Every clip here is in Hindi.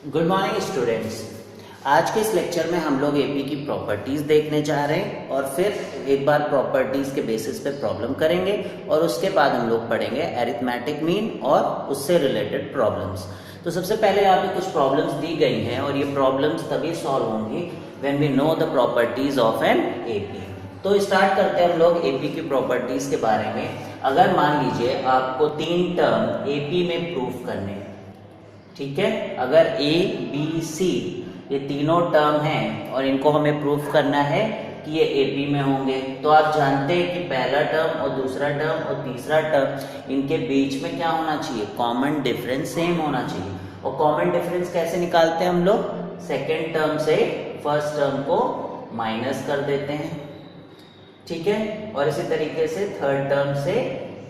Good morning students. आज के इस लेक्चर में हम लोग एपी की प्रॉपर्टीज़ देखने जा रहे हैं और फिर एक बार प्रॉपर्टीज़ के बेसिस पे प्रॉब्लम करेंगे और उसके बाद हम लोग पढ़ेंगे अरिथमेटिक मीन और उससे रिलेटेड प्रॉब्लम्स। तो सबसे पहले यहाँ पे कुछ प्रॉब्लम्स दी गई हैं और ये प्रॉब्लम्स तभी सॉल्व होंगी when we know the properties of an AP. तो स्टार्ट करते हैं हम लोग एपी की प्रॉपर्टीज़ के बारे में। अगर मान लीजिए आपको 3 टर्म एपी में प्रूफ करने हैं, ठीक है। अगर ए बी सी ये तीनों टर्म हैं और इनको हमें प्रूफ करना है कि ये एपी में होंगे, तो आप जानते हैं कि पहला टर्म और दूसरा टर्म और तीसरा टर्म इनके बीच में क्या होना चाहिए, कॉमन डिफरेंस सेम होना चाहिए। और कॉमन डिफरेंस कैसे निकालते हैं हम लोग, सेकेंड टर्म से फर्स्ट टर्म को माइनस कर देते हैं, ठीक है। और इसी तरीके से थर्ड टर्म से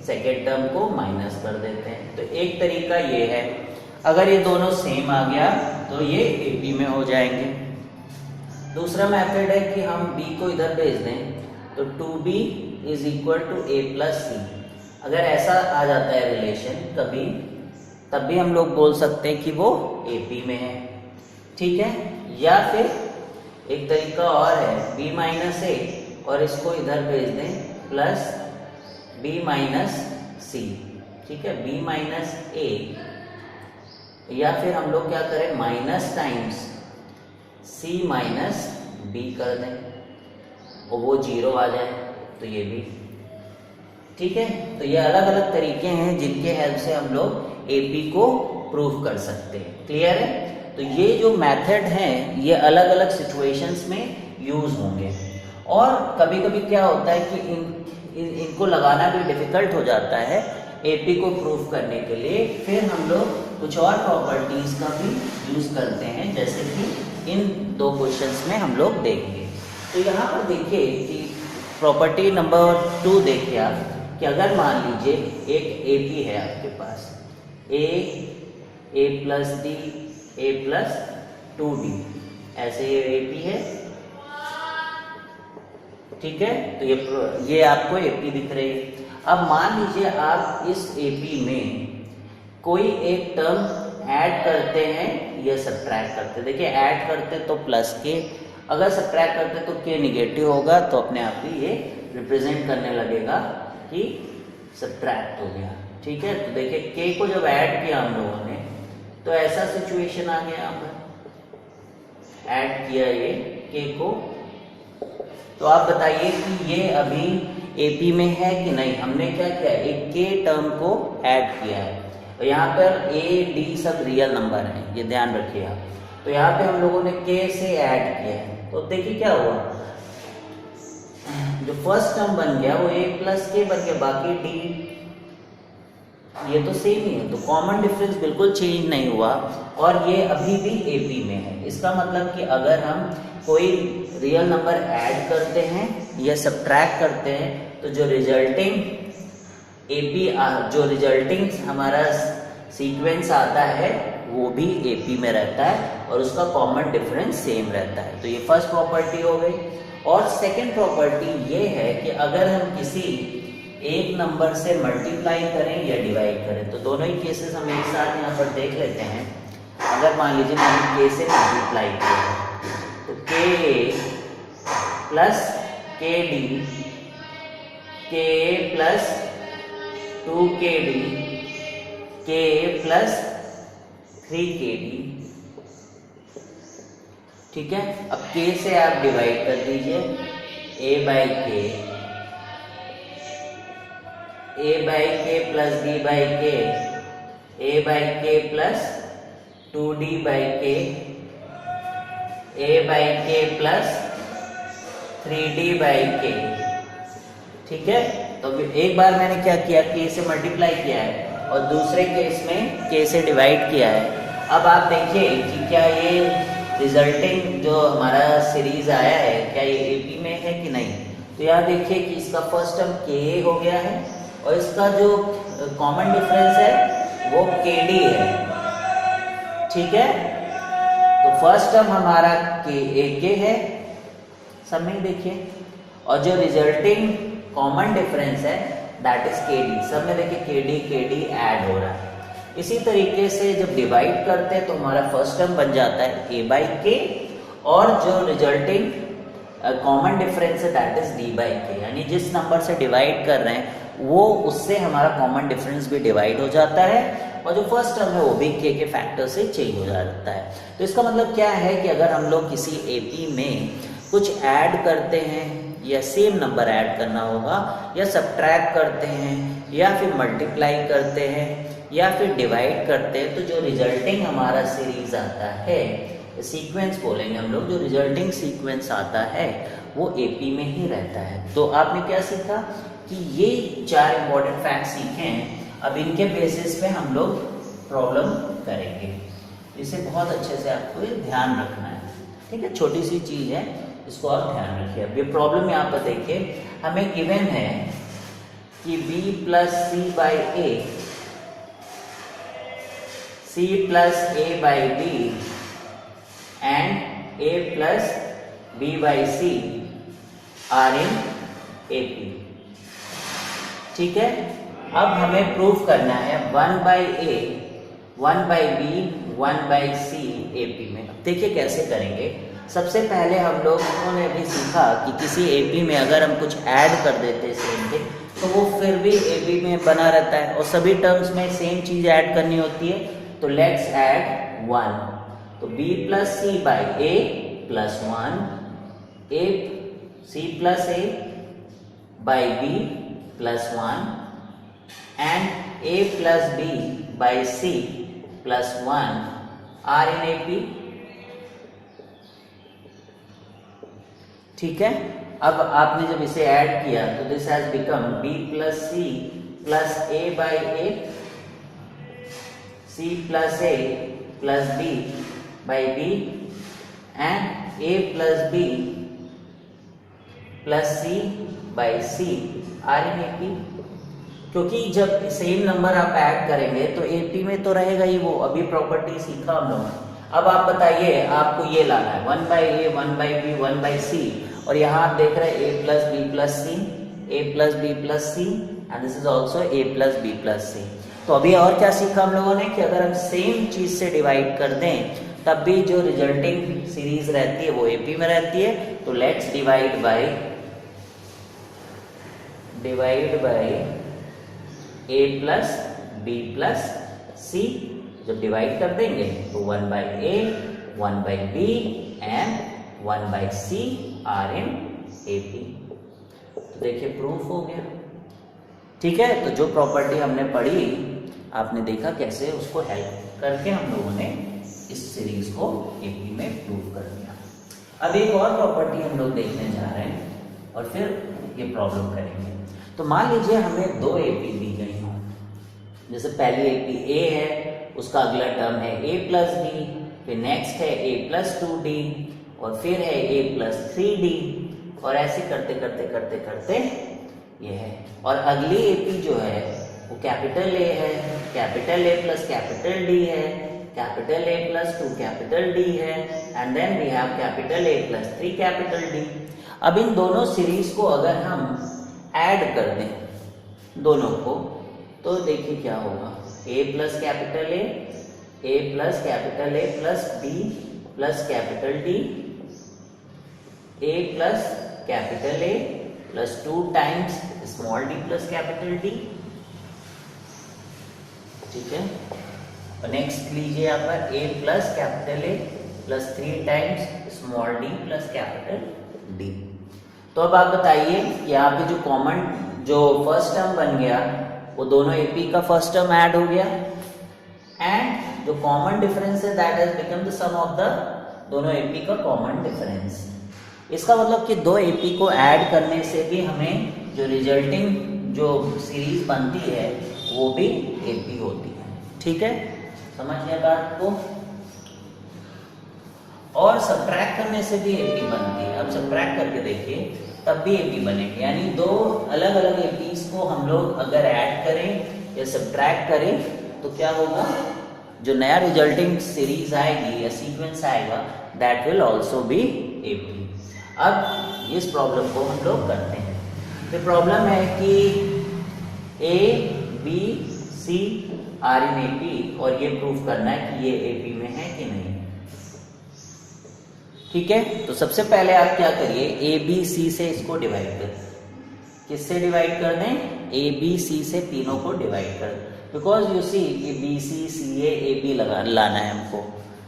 सेकेंड टर्म को माइनस कर देते हैं। तो एक तरीका ये है, अगर ये दोनों सेम आ गया तो ये एपी में हो जाएंगे। दूसरा मेथड है कि हम b को इधर भेज दें, तो 2b is equal to a plus c. अगर ऐसा आ जाता है रिलेशन कभी, तब भी हम लोग बोल सकते हैं कि वो एपी में है, ठीक है। या फिर एक तरीका और है, b माइनस ए और इसको इधर भेज दें प्लस b माइनस सी, ठीक है। b माइनस ए, या फिर हम लोग क्या करें, minus times c minus b कर दें और वो 0 आ जाए, तो ये भी ठीक है। तो ये अलग अलग तरीके हैं जिनके हेल्प से हम लोग एपी को प्रूव कर सकते हैं। क्लियर है। तो ये जो मेथड हैं ये अलग अलग सिचुएशंस में यूज होंगे और कभी कभी क्या होता है कि इनको लगाना भी डिफिकल्ट हो जाता है एपी को प्रूव करने के लिए। फिर हम लोग कुछ और प्रॉपर्टीज का भी यूज करते हैं, जैसे कि इन 2 क्वेश्चंस में हम लोग देखेंगे। तो यहाँ पर देखिए कि प्रॉपर्टी नंबर 2 देखिए आप, कि अगर मान लीजिए एक एपी है आपके पास, a plus d a plus 2d, ऐसे ये एपी है, ठीक है। तो ये आपको एपी दिख रही है। अब मान लीजिए आप इस एपी में कोई एक टर्म ऐड करते हैं या सब्ट्रैक्ट करते हैं। देखिए ऐड करते तो प्लस के, अगर सब्ट्रैक्ट करते तो के निगेटिव होगा, तो अपने आप ही ये रिप्रेजेंट करने लगेगा कि सब्ट्रैक्ट हो गया, ठीक है। तो देखिए के को जब ऐड किया हम लोगों ने तो ऐसा सिचुएशन आ गया, यहाँ पर ऐड किया ये के को। तो आप बताइए कि ये अभी एपी में है कि नहीं। हमने क्या किया, एक के टर्म को ऐड किया है और यहाँ पर ए डी सब रियल नंबर हैं, ये ध्यान रखिए आप। तो यहाँ पे हम लोगों ने के से ऐड किया है, तो देखिए क्या हुआ, जो फर्स्ट टर्म बन गया वो ए प्लस के बन गया, बाकी डी ये तो सेम ही है। तो कॉमन डिफरेंस बिल्कुल चेंज नहीं हुआ और ये अभी भी एपी में है। इसका मतलब कि अगर हम कोई रियल नंबर ऐड करते हैं या सब्ट्रैक्ट करते हैं तो जो रिजल्टिंग हमारा सीक्वेंस आता है वो भी एपी में रहता है और उसका कॉमन डिफरेंस सेम रहता है। तो ये फर्स्ट प्रॉपर्टी हो गई। और सेकंड प्रॉपर्टी ये है कि अगर हम किसी एक नंबर से मल्टीप्लाई करें या डिवाइड करें, तो दोनों ही केसेस हम एक साथ यहाँ पर देख लेते हैं। अगर मान लीजिए मैंने के से मल्टीप्लाई किया तो के प्लस के डी, के प्लस 2kd, के प्लस 3kd, ठीक है। अब के से आप डिवाइड कर दीजिए, a बाई के प्लस b बाई के, a बाई के प्लस 2d बाई के, a बाई के प्लस 3d बाई के, ठीक है। तो एक बार मैंने क्या किया, के से मल्टीप्लाई किया है और दूसरे केस में के से डिवाइड किया है। अब आप देखिए कि क्या ये रिजल्टिंग जो हमारा सीरीज आया है क्या ये एपी में है कि नहीं। तो यहाँ देखिए कि इसका फर्स्ट टर्म के हो गया है और इसका जो कॉमन डिफरेंस है वो केडी है, ठीक है। तो फर्स्ट टर्म हमारा के है सब में देखिए, और जो रिजल्टिंग कॉमन डिफरेंस है दैट इज के डी। सब में देखिए के डी ऐड हो रहा है। इसी तरीके से जब डिवाइड करते हैं तो हमारा फर्स्ट टर्म बन जाता है a बाई के, और जो रिजल्टिंग कॉमन डिफरेंस है दैट इज d बाई के, यानी जिस नंबर से डिवाइड कर रहे हैं वो उससे हमारा कॉमन डिफरेंस भी डिवाइड हो जाता है, और जो फर्स्ट टर्म है वो भी k के फैक्टर से चेंज हो जाता है। तो इसका मतलब क्या है कि अगर हम लोग किसी AP में कुछ ऐड करते हैं, या सेम नंबर ऐड करना होगा, या सब्ट्रैक्ट करते हैं, या फिर मल्टीप्लाई करते हैं, या फिर डिवाइड करते हैं, तो जो रिजल्टिंग हमारा सीरीज आता है, सीक्वेंस बोलेंगे हम लोग, जो रिजल्टिंग सीक्वेंस आता है वो AP में ही रहता है। तो आपने क्या सीखा कि ये 4 इंपॉर्टेंट फैक्ट सीखे हैं, अब इनके बेसिस पे हम लोग प्रॉब्लम करेंगे। इसे बहुत अच्छे से आपको ये ध्यान रखना है, ठीक है, छोटी सी चीज़ है, इसको आप ध्यान रखिए। अब ये प्रॉब्लम यहाँ पर देखिए, हमें गिवन है कि b plus C by A, c plus a by b and a plus b by c are in AP, ठीक है। अब हमें प्रूफ करना है 1 by a, 1 by b, 1 by c AP में। अब देखिए कैसे करेंगे। सबसे पहले हम लोगों ने भी सीखा कि किसी AP में अगर हम कुछ ऐड कर देते हैं सेम के, तो वो फिर भी AP में बना रहता है, और सभी टर्म्स में सेम चीज़ ऐड करनी होती है। तो लेट्स ऐड 1, तो b plus C by a plus 1, a c plus a by b plus 1 and a plus b by c plus 1 are in AP, ठीक है। अब आपने जब इसे ऐड किया तो this has become b plus c plus a by a, c plus a plus b by b and a plus b plus c by c are in AP। क्योंकि जब सेम नंबर आप ऐड करेंगे तो AP में तो रहेगा ही वो, अभी प्रॉपर्टी सीखा हम लोग। अब आप बताइए, आपको ये लाना है 1 by a, 1 by b, 1 by c, और यहाँ आप देख रहे हैं a plus b plus c, a plus b plus c, and this is also a plus b plus c. तो अभी और क्या सीखा हम लोगों ने कि अगर हम सेम चीज से डिवाइड कर दें तब भी जो रिजल्टिंग सीरीज रहती है वो AP में रहती है। तो let's divide by a plus b plus c, जब डिवाइड कर देंगे तो 1 by a, 1 by b and 1 by c are in AP। तो देखिए प्रूफ हो गया, ठीक है। तो जो प्रॉपर्टी हमने पढ़ी आपने देखा कैसे उसको हेल्प करके हम लोगों ने इस सीरीज को AP में प्रूव कर दिया। अब एक और प्रॉपर्टी हम लोग देखने जा रहे हैं और फिर ये प्रॉब्लम करेंगे। तो मान लीजिए हमें 2 AP दी गई हों, जैसे पहली AP A है, उसका अगला टर्म है a प्लस डी, फिर नेक्स्ट है a प्लस 2d, और फिर है a प्लस 3d, और ऐसे करते करते करते करते ये है। और अगली AP जो है वो कैपिटल A है, capital A plus capital D है, capital A plus 2 capital D है, and then we have capital A plus 3 capital D। अब इन दोनों सीरीज को अगर हम ऐड कर दें दोनों को, तो देखिए क्या होगा, a plus capital A plus capital A plus D plus capital D, a plus capital A plus 2 times small d plus capital D, ठीक है। और नेक्स्ट लीजिए यहाँ पर a plus capital A plus 3 times small d plus capital D। तो अब आप बताइए यहाँ पे जो कॉमन जो फर्स्ट टर्म बन गया वो दोनों AP का फर्स्ट टर्म ऐड हो गया, एंड जो कॉमन डिफरेंस है that has become the sum of the दोनों AP का कॉमन डिफरेंस। इसका मतलब कि 2 AP को ऐड करने से भी हमें जो रिजल्टिंग जो सीरीज बनती है वो भी AP होती है, ठीक है, समझ गए बात को। और सब्ट्रैक्ट करने से भी AP बनती है। अब सब्ट्रैक्ट करके देखिए तब भी AP बनेगी, यानी 2 अलग अलग APs को हम लोग अगर ऐड करें या सब्ट्रैक्ट करें तो क्या होगा, जो नया रिजल्टिंग सीरीज आएगी या सीक्वेंस आएगा that will also be AP। अब इस प्रॉब्लम को हम लोग करते हैं। तो प्रॉब्लम है कि A, B, C are in AP और ये प्रूफ करना है कि ये एपी में है कि नहीं। ठीक है, तो सबसे पहले आप क्या करिए, ए बी सी से इसको डिवाइड कर। किससे डिवाइड कर दें? ए बी सी से तीनों को डिवाइड कर, बिकॉज यू सी ये B C C A B लाना है हमको।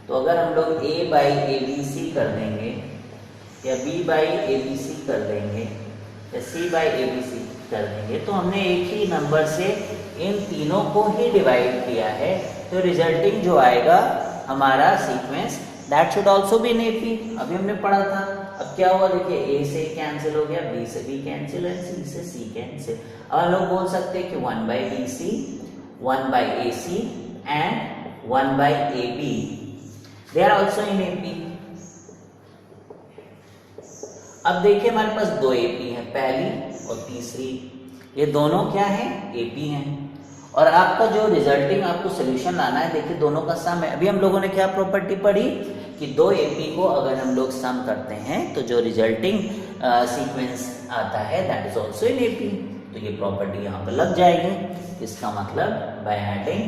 तो अगर हम लोग ए बाई ए बी सी कर देंगे या B by A B C कर देंगे या सी बाई ए बी सी कर देंगे, तो हमने एक ही नंबर से इन तीनों को ही डिवाइड किया है, तो रिजल्टिंग जो आएगा हमारा sequence that should also be in AP. अभी हमने पढ़ा था। अब क्या हुआ देखिए, ए से कैंसिल हो गया, बी से बी कैंसिल है, सी से सी कैंसिल। अब हम लोग बोल सकते हैं कि 1 by B C, 1 by A C and 1 by A B, they are also in AP. अब देखिए हमारे पास दो एपी है, पहली और तीसरी, ये दोनों क्या है? एपी हैं। और आपका जो रिजल्टिंग आपको सोल्यूशन लाना है, देखिए दोनों का सम है। अभी हम लोगों ने क्या प्रॉपर्टी पढ़ी कि दो एपी को अगर हम लोग सम करते हैं तो जो रिजल्टिंग सीक्वेंस आता है that is also in AP. तो ये प्रॉपर्टी यहाँ पर लग जाएगी। इसका मतलब by adding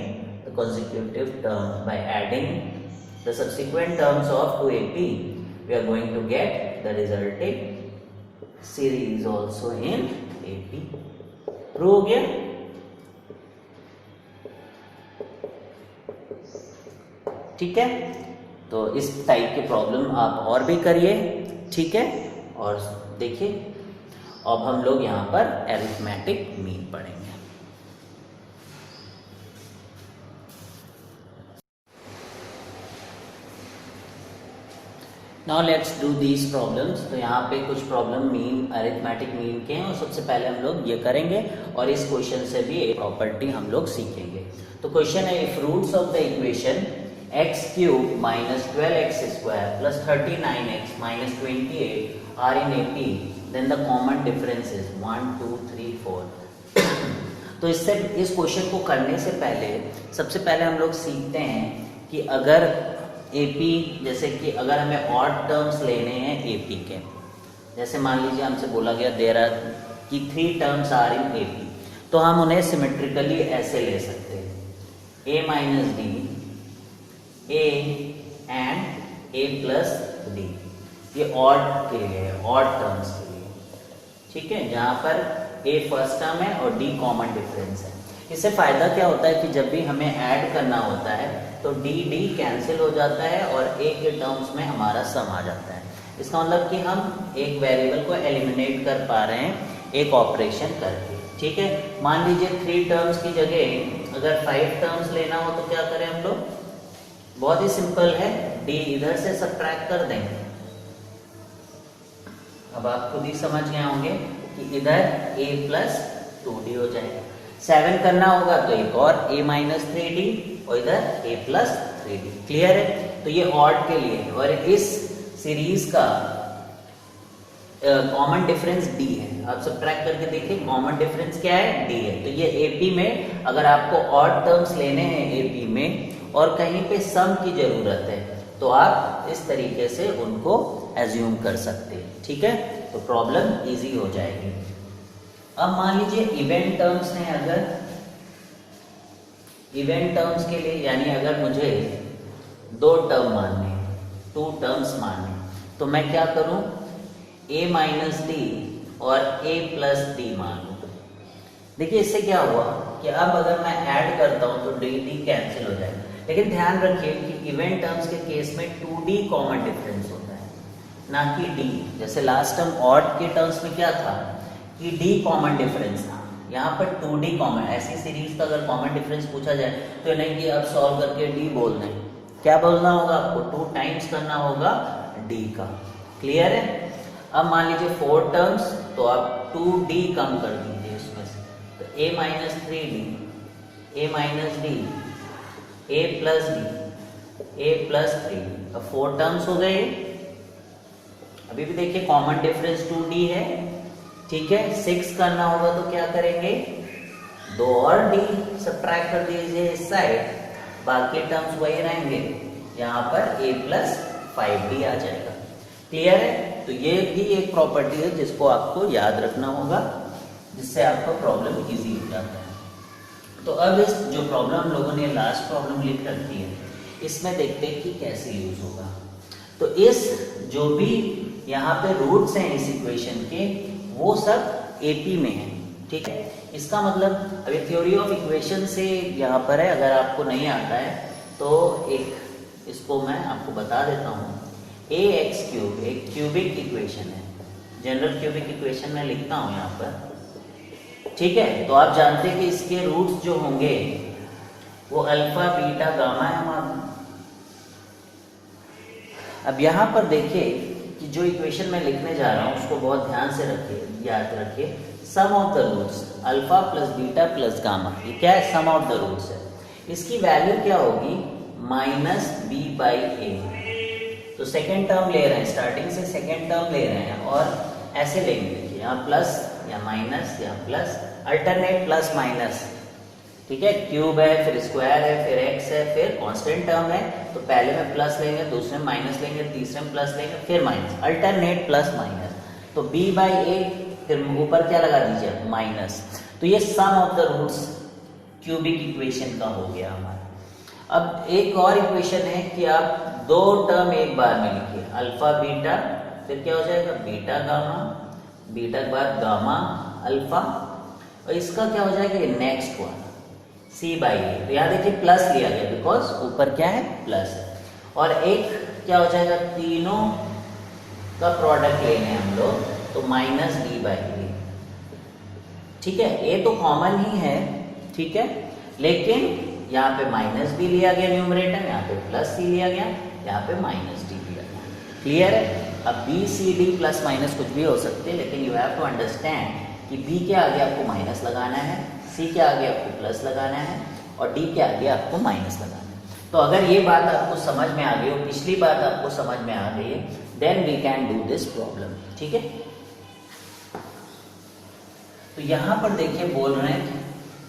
the consecutive term, by adding the subsequent terms of 2AP, we are going to get the resulting series also in AP. Prove हो गया? ठीक है, तो इस टाइप के प्रॉब्लम आप और भी करिए। ठीक है, और देखिए अब हम लोग यहाँ पर अरिथमेटिक मीन पढ़ेंगे। Now let's do these problems. तो यहाँ पे कुछ प्रॉब्लम मीन, अरिथमेटिक मीन के हैं, और सबसे पहले हम लोग ये करेंगे और इस क्वेश्चन से भी एक प्रॉपर्टी हम लोग सीखेंगे। तो क्वेश्चन है, if roots of the equation x cube minus 12x square plus 39x minus 28 are in AP, then the common difference is 1 2 3 4। तो इससे इस क्वेश्चन को करने से पहले सबसे पहले हम लोग सीखते हैं कि अगर एपी, जैसे कि अगर हमें ऑड टर्म्स लेने हैं एपी के, जैसे मान लीजिए हमसे बोला गया देयर आर कि 3 टर्म्स आर इन एपी, तो हम उन्हें सिमेट्रिकली ऐसे ले सकते हैं, a minus d, a and a plus D. ये ऑड के लिए है, ऑड टर्म्स के लिए। ठीक है, जहाँ पर ए फर्स्ट टर्म है और डी कॉमन डिफरेंस है। इससे फायदा क्या होता है कि जब भी हमें ऐड करना होता है तो डी डी कैंसिल हो जाता है और ए के टर्म्स में हमारा सम आ जाता है। इसका मतलब कि हम एक वेरिएबल को एलिमिनेट कर पा रहे हैं एक ऑपरेशन करके। ठीक है, मान लीजिए 3 टर्म्स की जगह अगर 5 टर्म्स लेना हो तो क्या करें हम लोग? बहुत ही सिंपल है, डी इधर से सब्ट्रैक्ट कर देंगे। अब आप खुद ही समझ गए होंगे कि इधर a प्लस 2d हो जाएगा। 7 करना होगा तो एक और a माइनस 3d और इधर a प्लस 3d। क्लियर है? तो ये ऑड के लिए है और इस सीरीज का कॉमन डिफरेंस d है। आप सब्ट्रैक्ट करके देखिए कॉमन डिफरेंस क्या है? d है। तो ये AP में अगर आपको ऑड टर्म्स लेने हैं AP में और कहीं पे सम की जरूरत है तो आप इस तरीके से उनको एज्यूम कर सकते हैं। ठीक है, तो प्रॉब्लम इजी हो जाएगी। अब मान लीजिए इवेंट टर्म्स हैं, अगर इवेंट टर्म्स के लिए यानी अगर मुझे 2 टर्म मानने, 2 टर्म्स मानने, तो मैं क्या करूं? a माइनस डी और a प्लस डी मान लूं। देखिए इससे क्या हुआ कि अब अगर मैं ऐड करता हूं तो डी डी कैंसिल हो जाएगा। लेकिन ध्यान रखिए कि इवेंट टर्म्स के केस में 2d कॉमन डिफरेंस होता है, ना कि d। जैसे लास्ट टर्म ऑड के टर्म्स में क्या था कि d कॉमन डिफरेंस था, यहाँ पर 2d कॉमन। ऐसी सीरीज का अगर कॉमन डिफरेंस पूछा जाए तो नहीं कि अब सॉल्व करके d बोल दें, क्या बोलना होगा आपको? 2 टाइम्स करना होगा d का। क्लियर है? अब मान लीजिए 4 टर्म्स, तो आप 2d कम कर दीजिए इसमें से, तो a minus 3d, a minus D, a plus D, a plus 3। अब 4 टर्म्स हो गए। अभी भी देखिए कॉमन डिफरेंस 2d है। ठीक है, 6 करना होगा तो क्या करेंगे? 2 और d सब्ट्रैक्ट कर दीजिए इस साइड, बाकी टर्म्स वही रहेंगे, यहाँ पर a प्लस 5d आ जाएगा। क्लियर है? तो ये भी एक प्रॉपर्टी है जिसको आपको याद रखना होगा, जिससे आपका प्रॉब्लम इजी हो जाता है। तो अब इस जो प्रॉब्लम हम लोगों ने लास्ट प्रॉब्लम लिख रखी है, इसमें देखते हैं कि कैसे यूज होगा। तो इस जो भी यहाँ पे रूट्स हैं इस इक्वेशन के, वो सब एपी में है, ठीक है। इसका मतलब अभी थ्योरी ऑफ इक्वेशन से यहाँ पर है, अगर आपको नहीं आता है तो एक इसको मैं आपको बता देता हूँ। ए एक्स क्यूब एक क्यूबिक इक्वेशन है, जनरल क्यूबिक इक्वेशन मैं लिखता हूँ यहाँ पर, ठीक है। तो आप जानते हैं कि इसके रूट्स जो होंगे वो अल्फा बीटा गामा है हमारा। अब यहाँ पर देखिए कि जो इक्वेशन मैं लिखने जा रहा हूँ उसको बहुत ध्यान से रखिए, याद रखिए। Sum of the roots alpha plus beta plus gamma, ये क्या है? सम ऑफ द रूट्स है। इसकी वैल्यू क्या होगी? माइनस बी बाई ए। तो सेकेंड टर्म ले रहे हैं, स्टार्टिंग से सेकेंड टर्म ले रहे हैं और ऐसे लेंगे, देखिए यहाँ प्लस या माइनस या प्लस, अल्टरनेट प्लस माइनस, ठीक है। क्यूब है, फिर स्क्वायर है, फिर एक्स है, फिर कांस्टेंट टर्म है, तो पहले में प्लस लेंगे, दूसरे में माइनस लेंगे, तीसरे में प्लस लेंगे, फिर माइनस, अल्टरनेट प्लस माइनस। तो b बाई ए, फिर ऊपर क्या लगा दीजिए? माइनस। तो ये sum of the roots cubic equation का हो गया हमारा। अब एक और इक्वेशन है कि आप दो टर्म एक बार में लिखिए, अल्फा बीटा, फिर क्या हो जाएगा? बीटा गामा, बीटा के बाद गामा अल्फा, और इसका क्या हो जाएगा? नेक्स्ट वन सी बाई ए। तो यहाँ देखिए प्लस लिया गया बिकॉज ऊपर क्या है? प्लस है। और एक क्या हो जाएगा? तीनों का प्रोडक्ट लेने हैं हम लोग, तो माइनस डी बाई ए, ठीक है। ए तो कॉमन ही है, ठीक है, लेकिन यहाँ पे माइनस बी लिया गया न्यूमरेटर, यहाँ पे प्लस सी लिया गया, यहाँ पे माइनस डी लिया गया। क्लियर है? अब B C D plus minus कुछ भी हो सकते हैं, लेकिन यू हैव टू अंडरस्टैंड कि बी के आगे आपको माइनस लगाना है, सी के आगे आपको प्लस लगाना है, और डी के आगे आपको माइनस लगाना है। तो अगर ये बात आपको समझ में आ गई हो, पिछली बात आपको समझ में आ गई है, then we can do this problem, ठीक है। तो यहाँ पर देखिए बोल रहे हैं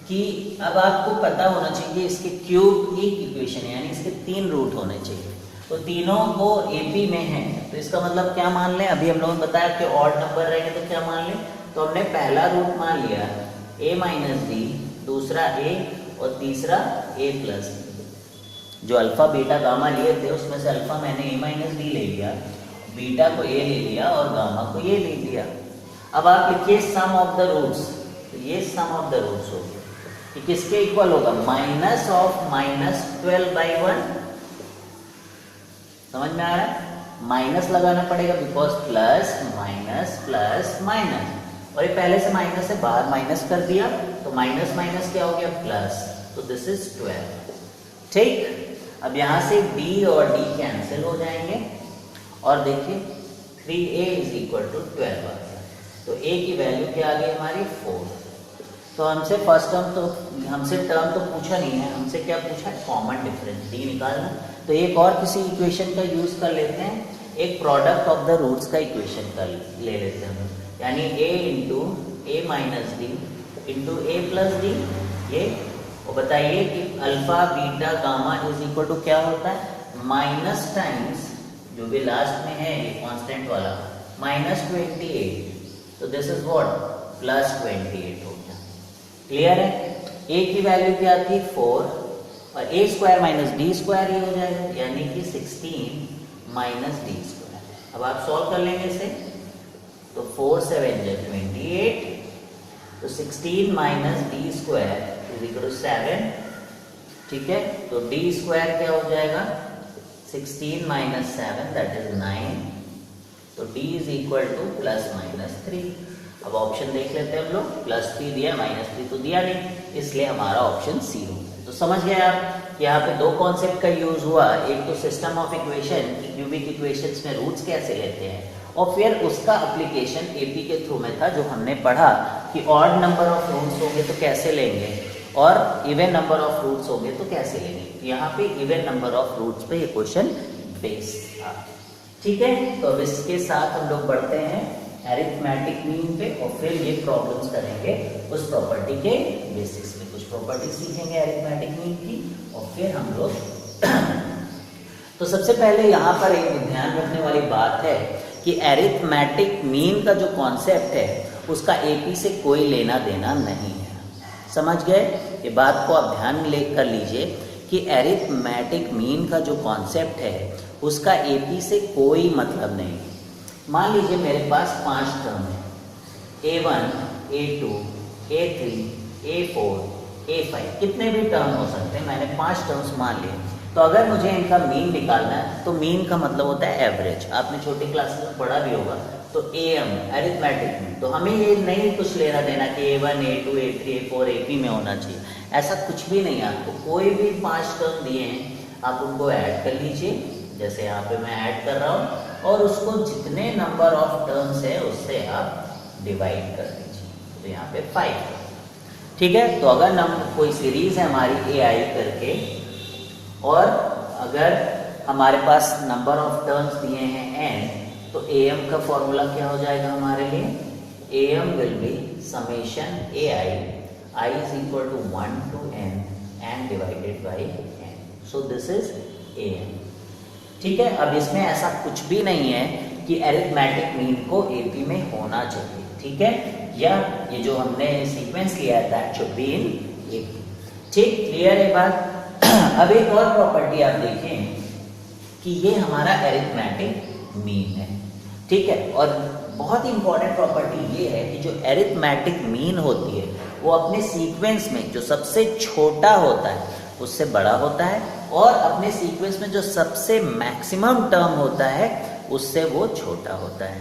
कि अब आपको पता होना चाहिए इसके क्यूब की इक्वेशन है, यानी इसके 3 रूट होने चाहिए। तो तीनों को एपी में है, तो इसका मतलब क्या मान लें? अभी हम लोगों ने बताया कि ऑड नंबर रहेंगे तो क्या मान लें? तो हमने पहला रूट मान लिया a माइनस डी, दूसरा a और तीसरा a प्लस डी। जो अल्फा बीटा गामा लिए थे उसमें से अल्फा मैंने a माइनस डी ले लिया, बीटा को a ले लिया और गामा को a ले लिया। अब आप लिखिए सम ऑफ द रूट्स, तो ये सम ऑफ द रूट्स हो गया कि किसके इक्वल होगा? Minus of minus 12 by 1। समझ में आ रहा है? माइनस लगाना पड़ेगा बिकॉज प्लस माइनस, और ये पहले से माइनस है, बाहर माइनस कर दिया, तो माइनस माइनस क्या हो गया? प्लस। तो दिस इज 12, ठीक। अब यहां से d और d कैंसिल हो जाएंगे, और देखिए 3a इज इक्वल टू 12 आ गया। तो a की वैल्यू क्या आ गई हमारी? 4। तो हमसे फर्स्ट टर्म तो पूछा नहीं है, हमसे क्या पूछा है? कॉमन डिफरेंस d निकालना। तो एक और किसी इक्वेशन का यूज कर लेते हैं, एक प्रोडक्ट ऑफ द रूट्स का इक्वेशन का ले लेते हैं, यानी a into A minus D into A plus D. ये और बताइए कि alpha beta gamma is equal to क्या होता है? माइनस टाइम्स जो भी लास्ट में है ये कांस्टेंट वाला माइनस 28, तो दिस इज व्हाट? प्लस 28 हो गया। क्लियर है? a की वैल्यू क्या थी? 4, और a square minus D square ही हो जाएगा, यानी कि 16 माइनस डी स्क्वायर। अब आप सॉल्व कर लेंगे इसे, तो 4 7 जा 28, तो 16 minus D square is equal to 7, ठीक है। तो डी स्क्वायर क्या हो जाएगा? 16 माइनस 7 दैट इज 9, तो d is equal two plus minus 3। अब ऑप्शन देख लेते हैं हम लोग, प्लस 3 दिया, माइनस 3 तो दिया नहीं, इसलिए हमारा ऑप्शन सी हो गया। तो समझ गए आप, यहाँ पे दो कॉन्सेप्ट का यूज हुआ, एक तो system of equation, cubic equations में रूट्स कैसे लेते हैं, और फिर उसका एप्लीकेशन एपी के थ्रू में था, जो हमने पढ़ा कि ऑड नंबर ऑफ रूट्स होंगे तो कैसे लेंगे, और इवन नंबर ऑफ रूट्स होंगे तो कैसे लेंगे। यहाँ पे इवन नंबर ऑफ रूट्स पे ये क्वेश्चन बेस था, ठीक है। तो अब इसके साथ हम लोग बढ़ते हैं अरिथमेटिक मीन पे, और फिर ये प्रॉब्लम्स करेंगे उस प्रॉपर्टी के बेसिस पे। कुछ प्रॉपर्टी सीखेंगे अरिथमेटिक मीन की, और फिर हम लोग तो सबसे पहले यहाँ पर एक ध्यान रखने वाली बात है कि अरिथमेटिक मीन का जो कॉन्सेप्ट है उसका एपी से कोई लेना देना नहीं है। समझ गए? ये बात को आप ध्यान में लेकर लीजिए कि एरिथमेटिक मीन का जो कॉन्सेप्ट है उसका एपी से कोई मतलब नहीं। मान लीजिए मेरे पास 5 टर्म है, A1, A2, A3, A4, A5, कितने भी टर्म हो सकते हैं, मैंने 5 टर्म्स मान लिए। तो अगर मुझे इनका मीन निकालना है तो मीन का मतलब होता है एवरेज, आपने छोटी क्लासेस में पढ़ा भी होगा। तो AM एरिथमेटिक मीन, तो हमें ये नहीं कुछ लेना देना कि A1, A2, A3, A4 AP में होना चाहिए, ऐसा कुछ भी नहीं है। आपको कोई भी 5 टर्म दिए हैं आप उनको ऐड कर लीजिए, जैसे यहाँ पे मैं ऐड कर रहा हूँ, और उसको जितने नंबर ऑफ टर्म्स है उससे आप डिवाइड कर दीजिए। तो यहाँ पे 5, ठीक है। तो अगर कोई सीरीज है हमारी AI करके, और अगर हमारे पास नंबर ऑफ टर्म्स दिए हैं n, तो AM का फॉर्मूला क्या हो जाएगा हमारे लिए, AM will be summation AI I is equal to 1 to n and divided by n. So this is AM, ठीक है। अब इसमें ऐसा कुछ भी नहीं है कि एरिथमेटिक मीन को AP में होना चाहिए, ठीक है, या ये जो हमने सीक्वेंस लिया था that should be in AP, ठीक, क्लियर है बात। अब एक और प्रॉपर्टी आप देखें कि ये हमारा एरिथमेटिक मीन है, ठीक है। और बहुत ही इंपॉर्टेंट प्रॉपर्टी ये है कि जो एरिथमेटिक मीन होती है वो अपने सीक्वेंस में जो सबसे छोटा होता है उससे बड़ा होता है, और अपने सीक्वेंस में जो सबसे मैक्सिमम टर्म होता है उससे वो छोटा होता है,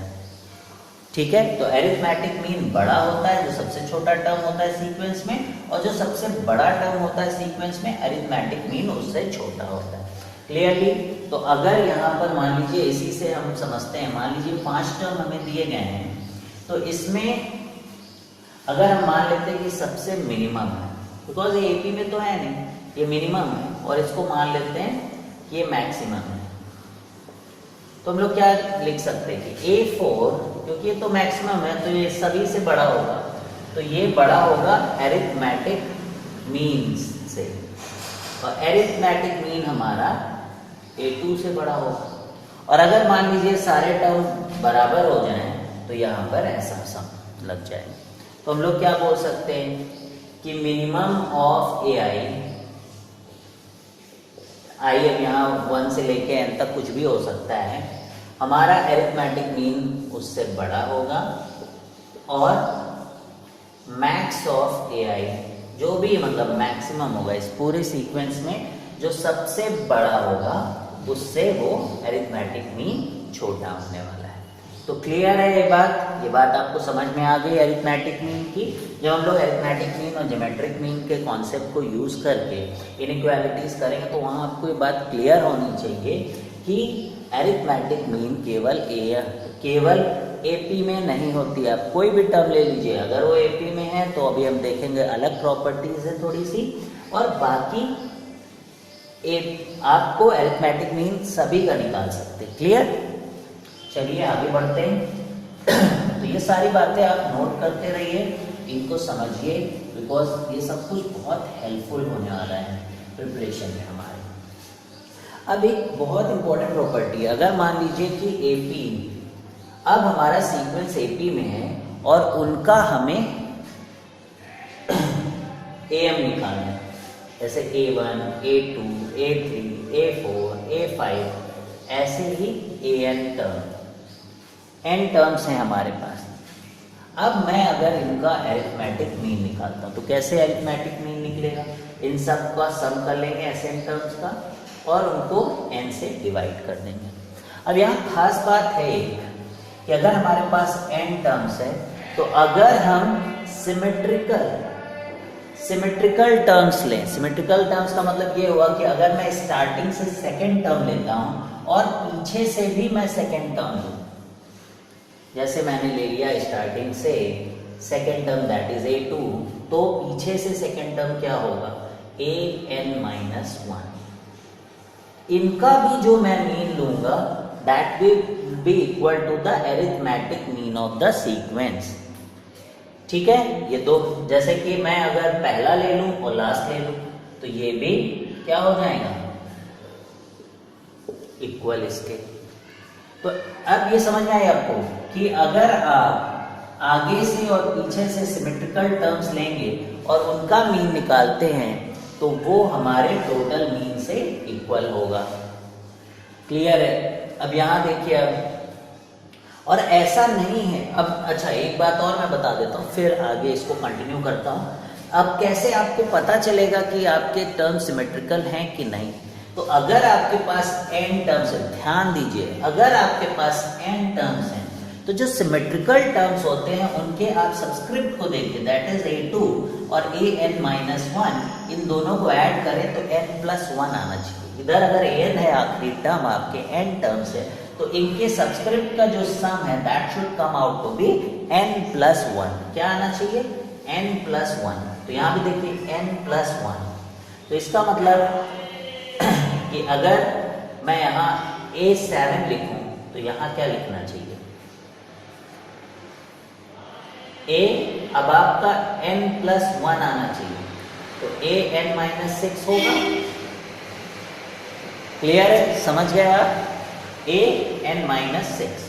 ठीक है। तो एरिथमेटिक मीन बड़ा होता है जो सबसे छोटा टर्म होता है सीक्वेंस में, और जो सबसे बड़ा टर्म होता है सीक्वेंस में एरिथमेटिक मीन उससे छोटा होता है, क्लियरली। तो अगर यहाँ पर मान लीजिए, इसी से हम समझते हैं, मान लीजिए 5 टर्म हमें दिए गए हैं, तो इसमें अगर हम मान लेते हैं कि सबसे मिनिमम है, बिकॉज ये AP में तो है नहीं, ये मिनिमम है, और इसको मान लेते हैं कि ये मैक्सिमम है, तो हम लोग क्या लिख सकते हैं कि A4, क्योंकि ये तो मैक्सिमम है तो ये सभी से बड़ा होगा, तो ये बड़ा होगा एरिथमेटिक मीन से, और एरिथमेटिक मीन हमारा A2 से बड़ा होगा। और अगर मान लीजिए सारे टर्म बराबर हो जाएं तो यहाँ पर ऐसा सम लग जाएगा, तो हम लोग क्या बोल सकते हैं कि मिनिमम ऑफ AI, अब यहाँ 1 से लेके n तक कुछ भी हो सकता है, हमारा एरिथमेटिक मीन उससे बड़ा होगा, और मैक्स ऑफ AI, जो भी मतलब मैक्सिमम होगा इस पूरे सीक्वेंस में, जो सबसे बड़ा होगा उससे वो एरिथमेटिक मीन छोटा होने वाला है। तो क्लियर है ये बात आपको समझ में आ गई एरिथमेटिक मीन की। जब हम लोग एरिथमेटिक मीन और ज्योमेट्रिक मीन के कॉन्सेप्ट को यूज करके इनइक्वालिटीज करेंगे तो वहाँ आपको ये बात क्लियर होनी चाहिए कि एरिथमेटिक मीन केवल AP में नहीं होती। आप कोई भी टर्म ले लीजिए, अगर वो AP में है तो अभी हम देखेंगे अलग प्रॉपर्टीज है थोड़ी सी, और बाकी आपको एरिथमेटिक मीन सभी का निकाल सकते, क्लियर। चलिए आगे बढ़ते हैं। तो ये सारी बातें आप नोट करते रहिए, इनको समझिए, बिकॉज ये सब कुछ बहुत हेल्पफुल होने वाला है प्रिपरेशन में हमारे। अब एक बहुत इंपॉर्टेंट प्रॉपर्टी है, अगर मान लीजिए कि AP, अब हमारा सीक्वेंस AP में है और उनका हमें AM निकालना है, जैसे A1, A2, A3, A4, A5, ऐसे ही AN n टर्म्स हैं हमारे पास। अब मैं अगर इनका एरिथमेटिक मीन निकालता हूँ तो कैसे एरिथमेटिक मीन निकलेगा, इन सब का सम कर लेंगे ऐसे n टर्म्स का और उनको n से डिवाइड कर देंगे। अब यहाँ खास बात है एक कि अगर हमारे पास n टर्म्स है तो अगर हम सिमेट्रिकल टर्म्स लें, सिमेट्रिकल टर्म्स का मतलब ये हुआ कि अगर मैं स्टार्टिंग से सेकेंड टर्म लेता हूँ और पीछे से भी मैं सेकेंड टर्म लूँ, जैसे मैंने ले लिया स्टार्टिंग से second term that is A2, तो पीछे से सेकेंड टर्म क्या होगा AN-1, इनका भी जो मैं मीन लूंगा that will be equal to the arithmetic mean of the sequence. ठीक है, ये दो, जैसे कि मैं अगर पहला ले लूं और लास्ट ले लूं तो ये भी क्या हो जाएगा इक्वल इसके। तो अब ये समझ में आए आपको कि अगर आप आगे से और पीछे से सिमेट्रिकल टर्म्स लेंगे और उनका मीन निकालते हैं तो वो हमारे टोटल मीन से इक्वल होगा। क्लियर है? अब यहाँ देखिए, अब और ऐसा नहीं है। अब अच्छा, एक बात और मैं बता देता हूँ, फिर आगे इसको कंटिन्यू करता हूँ। अब कैसे आपको पता चलेगा कि आपके टर्म सिमेट्रिकल हैं कि नहीं? तो अगर आपके पास n टर्म्स है, ध्यान दीजिए, अगर आपके पास n टर्म्स हैं तो जो सिमेट्रिकल टर्म्स होते हैं उनके आप सबस्क्रिप्ट को देखिए, दैट इज a2 और an-1, इन दोनों को ऐड करें तो n+1 आना चाहिए। इधर अगर an है आखिरी टर्म, आपके n टर्म्स है, तो इनके सबस्क्रिप्ट का जो सम है that should come out to be n+1। क्या आना चाहिए? n+1। तो यहाँ भी देखिए n+1। तो इसका मतलब कि अगर मैं यहाँ a7 लिखूं तो यहाँ क्या लिखना चाहिए? a अब आपका n+1 आना चाहिए, तो an-6 होगा। क्लियर है? समझ गए आप? an-6।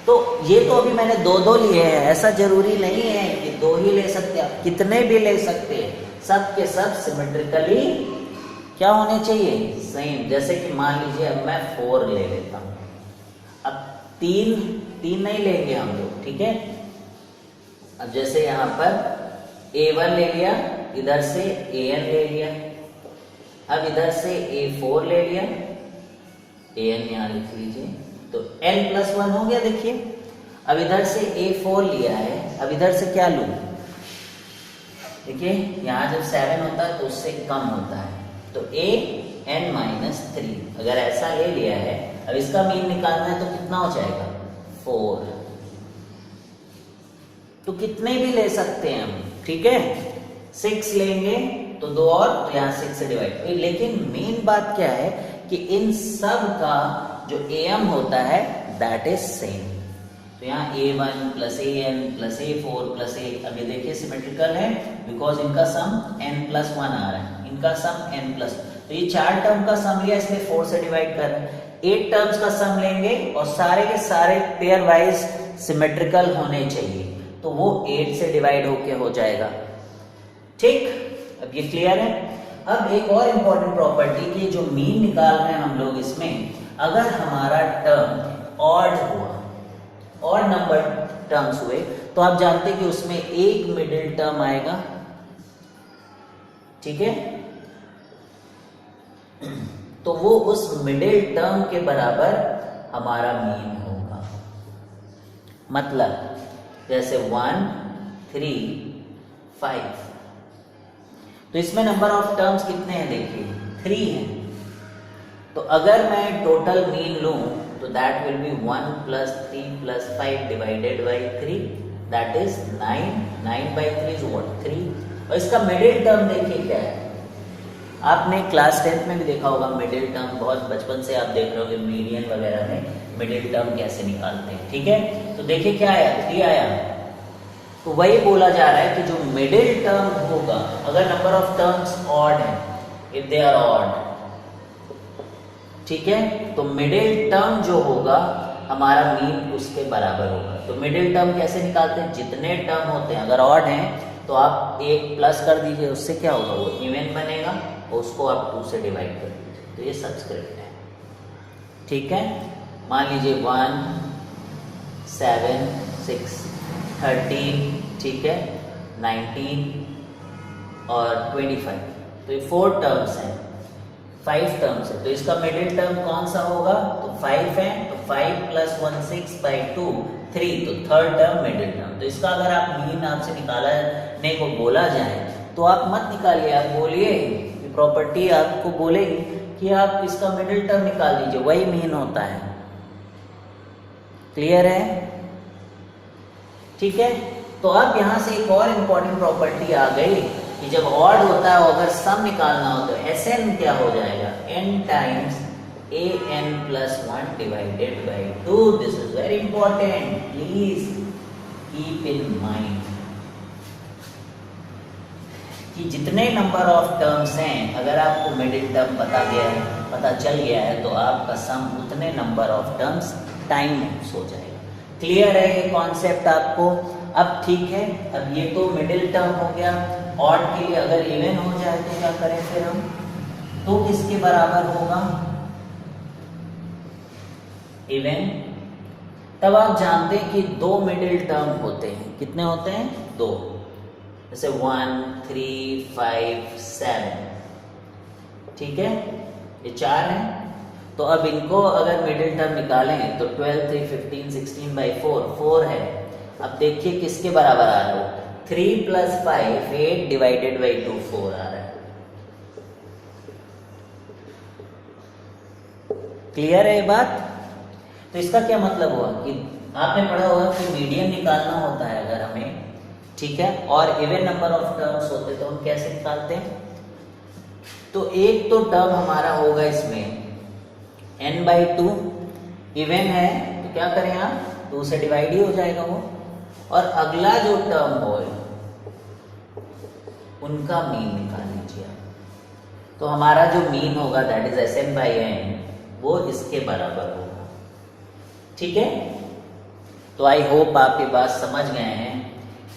तो ये तो अभी मैंने दो लिए हैं, ऐसा जरूरी नहीं है कि दो ही ले सकते, आप कितने भी ले सकते हैं। सब के सब सिमेट्रिकली क्या होने चाहिए? सेम। जैसे कि मान लीजिए अब मैं 4 ले लेता हूं, अब तीन नहीं लेंगे हम लोग, ठीक है? अब जैसे यहां पर a1 ले लिया, इधर से an ले लिया, अब इधर से a4 ले लिया, an यहां लिख लीजिए, तो n+1 हो गया। देखिए अब इधर से a4 लिया है, अब इधर से क्या लूं? देखिए यहां जब 7 होता है तो उससे कम होता है, तो an-3 अगर ऐसा ले लिया है, अब इसका मीन निकालना है तो कितना हो जाएगा? 4। तो कितने भी ले सकते हैं हम, ठीक है? 6 लेंगे तो 2 और, तो यहाँ 6 से डिवाइड। लेकिन मेन बात क्या है कि इन सब का जो am होता है दैट इज सेम। तो यहाँ a1 + an + a4 + a, अभी देखिए सिमेट्रिकल है बिकॉज इनका सम n+1 आ रहा है, इनका सम n+, तो ये 4 टर्म का सम लिया इसलिए 4 से डिवाइड कर रहे हैं। 8 टर्म्स का सम लेंगे और सारे के सारे पेयर वाइज सिमेट्रिकल होने चाहिए, तो वो 8 से डिवाइड होके हो जाएगा। ठीक, अब ये क्लियर है? अब एक और इंपॉर्टेंट प्रॉपर्टी की, जो मीन निकाल रहे हैं हम लोग इसमें, अगर हमारा टर्म ऑड हुआ, ऑड नंबर टर्म्स हुए, तो आप जानते हैं कि उसमें एक मिडिल टर्म आएगा, ठीक है? तो वो उस मिडिल टर्म के बराबर हमारा मीन होगा। मतलब जैसे 1, 3, 5, तो इसमें नंबर ऑफ टर्म्स कितने हैं? देखिए 3 हैं। तो अगर मैं टोटल मीन लूं तो that will B 1 + 3 + 5 divided by 3, that is 9। 9/3 is what? 3। और इसका मिडिल टर्म देखिए क्या है? आपने क्लास 10th में भी देखा होगा मिडिल टर्म, बहुत बचपन से आप देख रहे होगे मीडियन वगैरह में मिडिल टर्म कैसे निकालते हैं, ठीक है? तो देखिए क्या आया? 3 आया। तो वही बोला जा रहा है कि जो मिडिल टर्म होगा, अगर नंबर ऑफ टर्म्स ऑड है, इफ दे आर ऑड, ठीक है, तो मिडिल टर्म जो होगा हमारा मीन उसके बराबर होगा। तो मिडिल टर्म कैसे निकालते हैं? जितने टर्म होते हैं अगर ऑड हैं तो आप 1 प्लस कर दीजिए, उससे क्या होगा? वो इवन बनेगा और उसको आप 2 से डिवाइड कर दीजिए, तो ये सबस्क्रिप्ट है, ठीक है? मान लीजिए 1, 7, 6, 13, ठीक है, 19 और 25, तो ये 4 टर्म्स हैं, 5 टर्म्स है, तो इसका मिडिल टर्म कौन सा होगा? तो 5 है, तो 5 + 1 6/2 3, तो थर्ड टर्म मिडिल टर्म। तो इसका अगर आप मीन आपसे निकालने को बोला जाए तो आप मत निकालिए, आप बोलिए, प्रॉपर्टी आपको बोलेगी कि आप इसका मिडिल टर्म निकाल लीजिए, वही मीन होता है। क्लियर है? ठीक है? तो अब यहां से एक और इंपॉर्टेंट प्रॉपर्टी आ गई कि जब ऑड होता है, अगर सम निकालना हो तो Sn क्या हो जाएगा? n times an+1 divided by 2। This is very important, please keep in mind कि जितने नंबर ऑफ टर्म्स हैं, अगर आपको मिडिल टर्म पता चल गया है, तो आपका सम उतने नंबर ऑफ टर्म्स टाइम्स हो जाएगा। क्लियर है ये कॉन्सेप्ट आपको? अब ठीक है, अब ये तो मिडिल टर्म हो गया। ऑड के लिए अगर इवन हो जाए तो क्या करें फिर हम, तो किसके बराबर होगा, इवन। तब आप जानते हैं कि दो मिडिल टर्म होते हैं, कितने होते हैं, दो, जैसे 1 3 5 7, ठीक है, ये 4 है। तो अब इनको अगर मिडिल टर्म निकालें तो 12 3 15 16 बाई 4 है। अब देखिए किसके बराबर आ रहा है, 3 + 5 8 डिवाइडेड बाई 2 4 आ रहा है। क्लियर है ये बात? तो इसका क्या मतलब हुआ कि आपने पढ़ा होगा कि मीडियन निकालना होता है अगर हमें, ठीक है, और इवन नंबर ऑफ टर्म्स होते तो हम कैसे निकालते हैं। तो एक तो टर्म हमारा होगा इसमें n/2, इवन है तो क्या करें आप, 2 से डिवाइड ही हो जाएगा वो। और अगला जो टर्म हो उनका मीन निकाल लीजिए आप। तो हमारा जो मीन होगा दैट इज Sn/n, वो इसके बराबर होगा, ठीक है। तो आई होप आप ये बात समझ गए हैं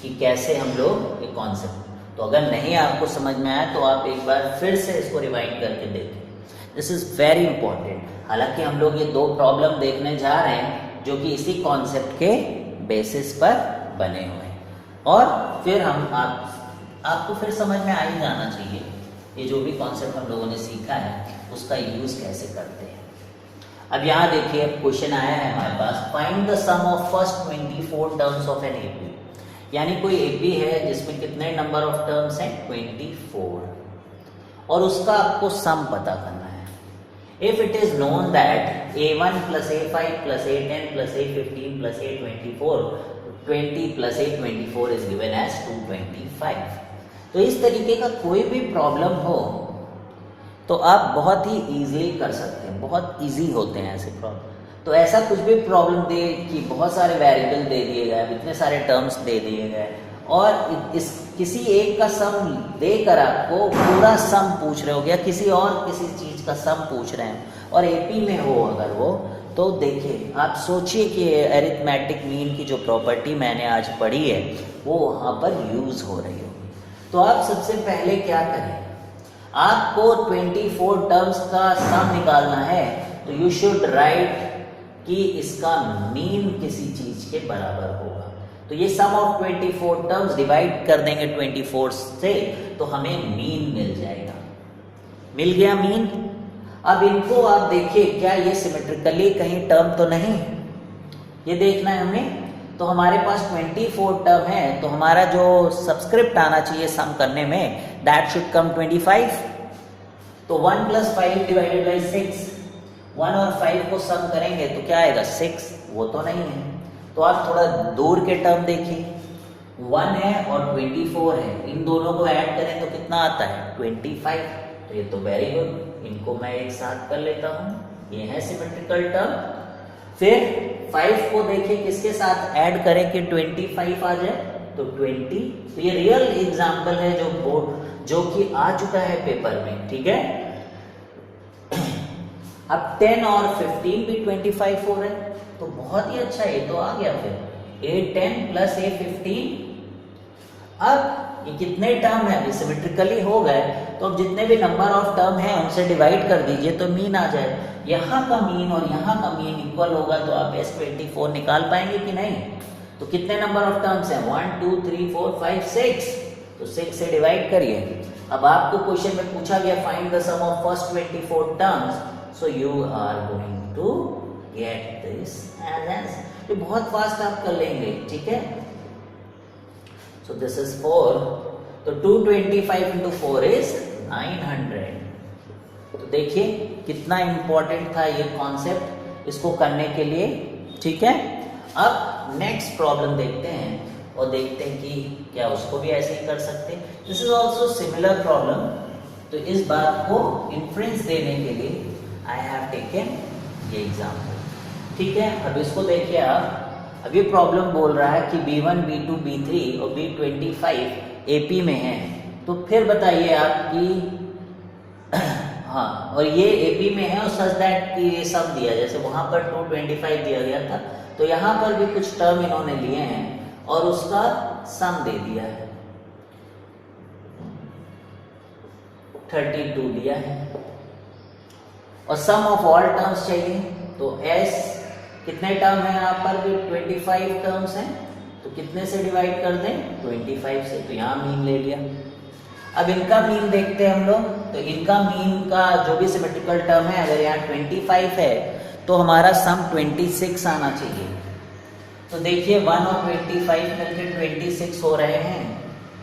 कि कैसे हम लोग ये कॉन्सेप्ट, तो अगर नहीं आपको समझ में आया तो आप एक बार फिर से इसको रिवाइंड करके देखें, दिस इज वेरी इंपॉर्टेंट। हालांकि हम लोग ये 2 प्रॉब्लम देखने जा रहे हैं जो कि इसी कॉन्सेप्ट के बेसिस पर बने हुए हैं, और फिर हम आपको फिर समझ में आ ही जाना चाहिए ये जो भी कॉन्सेप्ट हम लोगों ने सीखा है उसका यूज कैसे करते हैं। अब यहाँ देखिए क्वेश्चन आया है हमारे पास, find the sum of first 24 terms of an AP. यानी कोई एपी है जिसमें कितने नंबर ऑफ टर्म्स हैं, 24, और उसका आपको सम पता करना है। If it is known that a1 + a5 + a10 + a15 + a24 20 + a24 is given as 225। तो इस तरीके का कोई भी प्रॉब्लम हो तो आप बहुत ही इजीली कर सकते हैं, बहुत इजी होते हैं ऐसे प्रॉब्लम। तो ऐसा कुछ भी प्रॉब्लम दे कि बहुत सारे वेरिएबल दे दिए गए, इतने सारे टर्म्स दे दिए गए, और इस किसी एक का सम देकर आपको पूरा सम पूछ रहे हो गया, किसी और किसी चीज़ का सम पूछ रहे हैं और एपी में हो अगर वो, तो देखिए आप सोचिए कि अरिथमेटिक मीन की जो प्रॉपर्टी मैंने आज पढ़ी है वो वहाँ पर यूज़ हो रही होगी। तो आप सबसे पहले क्या करें, आपको 24 टर्म्स का सम निकालना है, तो यू शुड राइट कि इसका मीन किसी चीज के बराबर होगा। तो ये सम ऑफ 24 टर्म्स डिवाइड कर देंगे 24 से, तो हमें मीन मिल जाएगा। मिल गया मीन। अब इनको आप देखिए क्या ये सिमेट्रिकली कहीं टर्म तो नहीं, ये देखना है हमें। तो हमारे पास 24 टर्म है, तो हमारा जो सबस्क्रिप्ट आना चाहिए सम करने में, दैट शुड कम 25। तो 1 + 5 डिवाइडेड बाई 6, 1 और 5 को सम करेंगे तो क्या आएगा, 6, वो तो नहीं है। तो आप थोड़ा दूर के टर्म देखिए, 1 है और 24 है, इन दोनों को ऐड करें तो कितना आता है, 25। तो ये तो वेरी गुड, इनको मैं एक साथ कर लेता हूँ, ये है सिमेट्रिकल टर्म। फिर 5 को देखिए किसके साथ ऐड करें कि 25 आ जाए, तो 20। तो ये रियल एग्जाम्पल है जो कि आ चुका है पेपर में, ठीक है। अब 10 और 15 भी 25 हो रहे हैं, तो बहुत ही अच्छा, ये तो आ गया। फिर a10 + a15, अब ये कितने टर्म है, सिमेट्रिकली हो गए, तो अब जितने भी नंबर ऑफ टर्म है उनसे डिवाइड कर दीजिए तो मीन आ जाए। यहाँ का मीन और यहाँ का मीन इक्वल होगा, तो आप S24 निकाल पाएंगे कि नहीं। तो कितने नंबर ऑफ टर्म्स हैं, 1 2 3 4 5 6, तो 6 से डिवाइड करिए। अब आपको क्वेश्चन में पूछा गया find the sum of first 24 terms, so you are going to get this as answer. तो बहुत फास्ट आप कर लेंगे, ठीक है। सो दिस इज 4, तो 225 into 4 is 900। तो देखिए कितना इंपॉर्टेंट था ये कॉन्सेप्ट इसको करने के लिए, ठीक है। अब नेक्स्ट प्रॉब्लम देखते हैं और देखते हैं कि क्या उसको भी ऐसे ही कर सकते हैं। This is also similar problem. तो इस बात को इन्फ्रेंस देने के लिए आई हैव टेकन ये एग्जाम्पल, ठीक है। अब इसको देखिए आप, अब ये प्रॉब्लम बोल रहा है कि B1 B2 B3 और B25 AP में है, तो फिर बताइए आप कि हाँ, और ये AP में है और सच दैट कि ये सब दिया, जैसे वहां पर 225 दिया गया था, तो यहाँ पर भी कुछ टर्म इन्होंने लिए हैं और उसका सम दे दिया है 32 दिया है, और सम ऑफ ऑल टर्म्स चाहिए। तो s कितने टर्म है यहाँ पर भी 25 टर्म्स हैं, तो कितने से डिवाइड कर दें 25 से, तो यहाँ मीन ले लिया। अब इनका मीन देखते हैं हम लोग, तो इनका मीन का जो भी सिमेट्रिकल टर्म है, अगर यहाँ 25 है तो हमारा सम 26 आना चाहिए। तो देखिए 1 और 25 मिलकर 26 हो रहे हैं,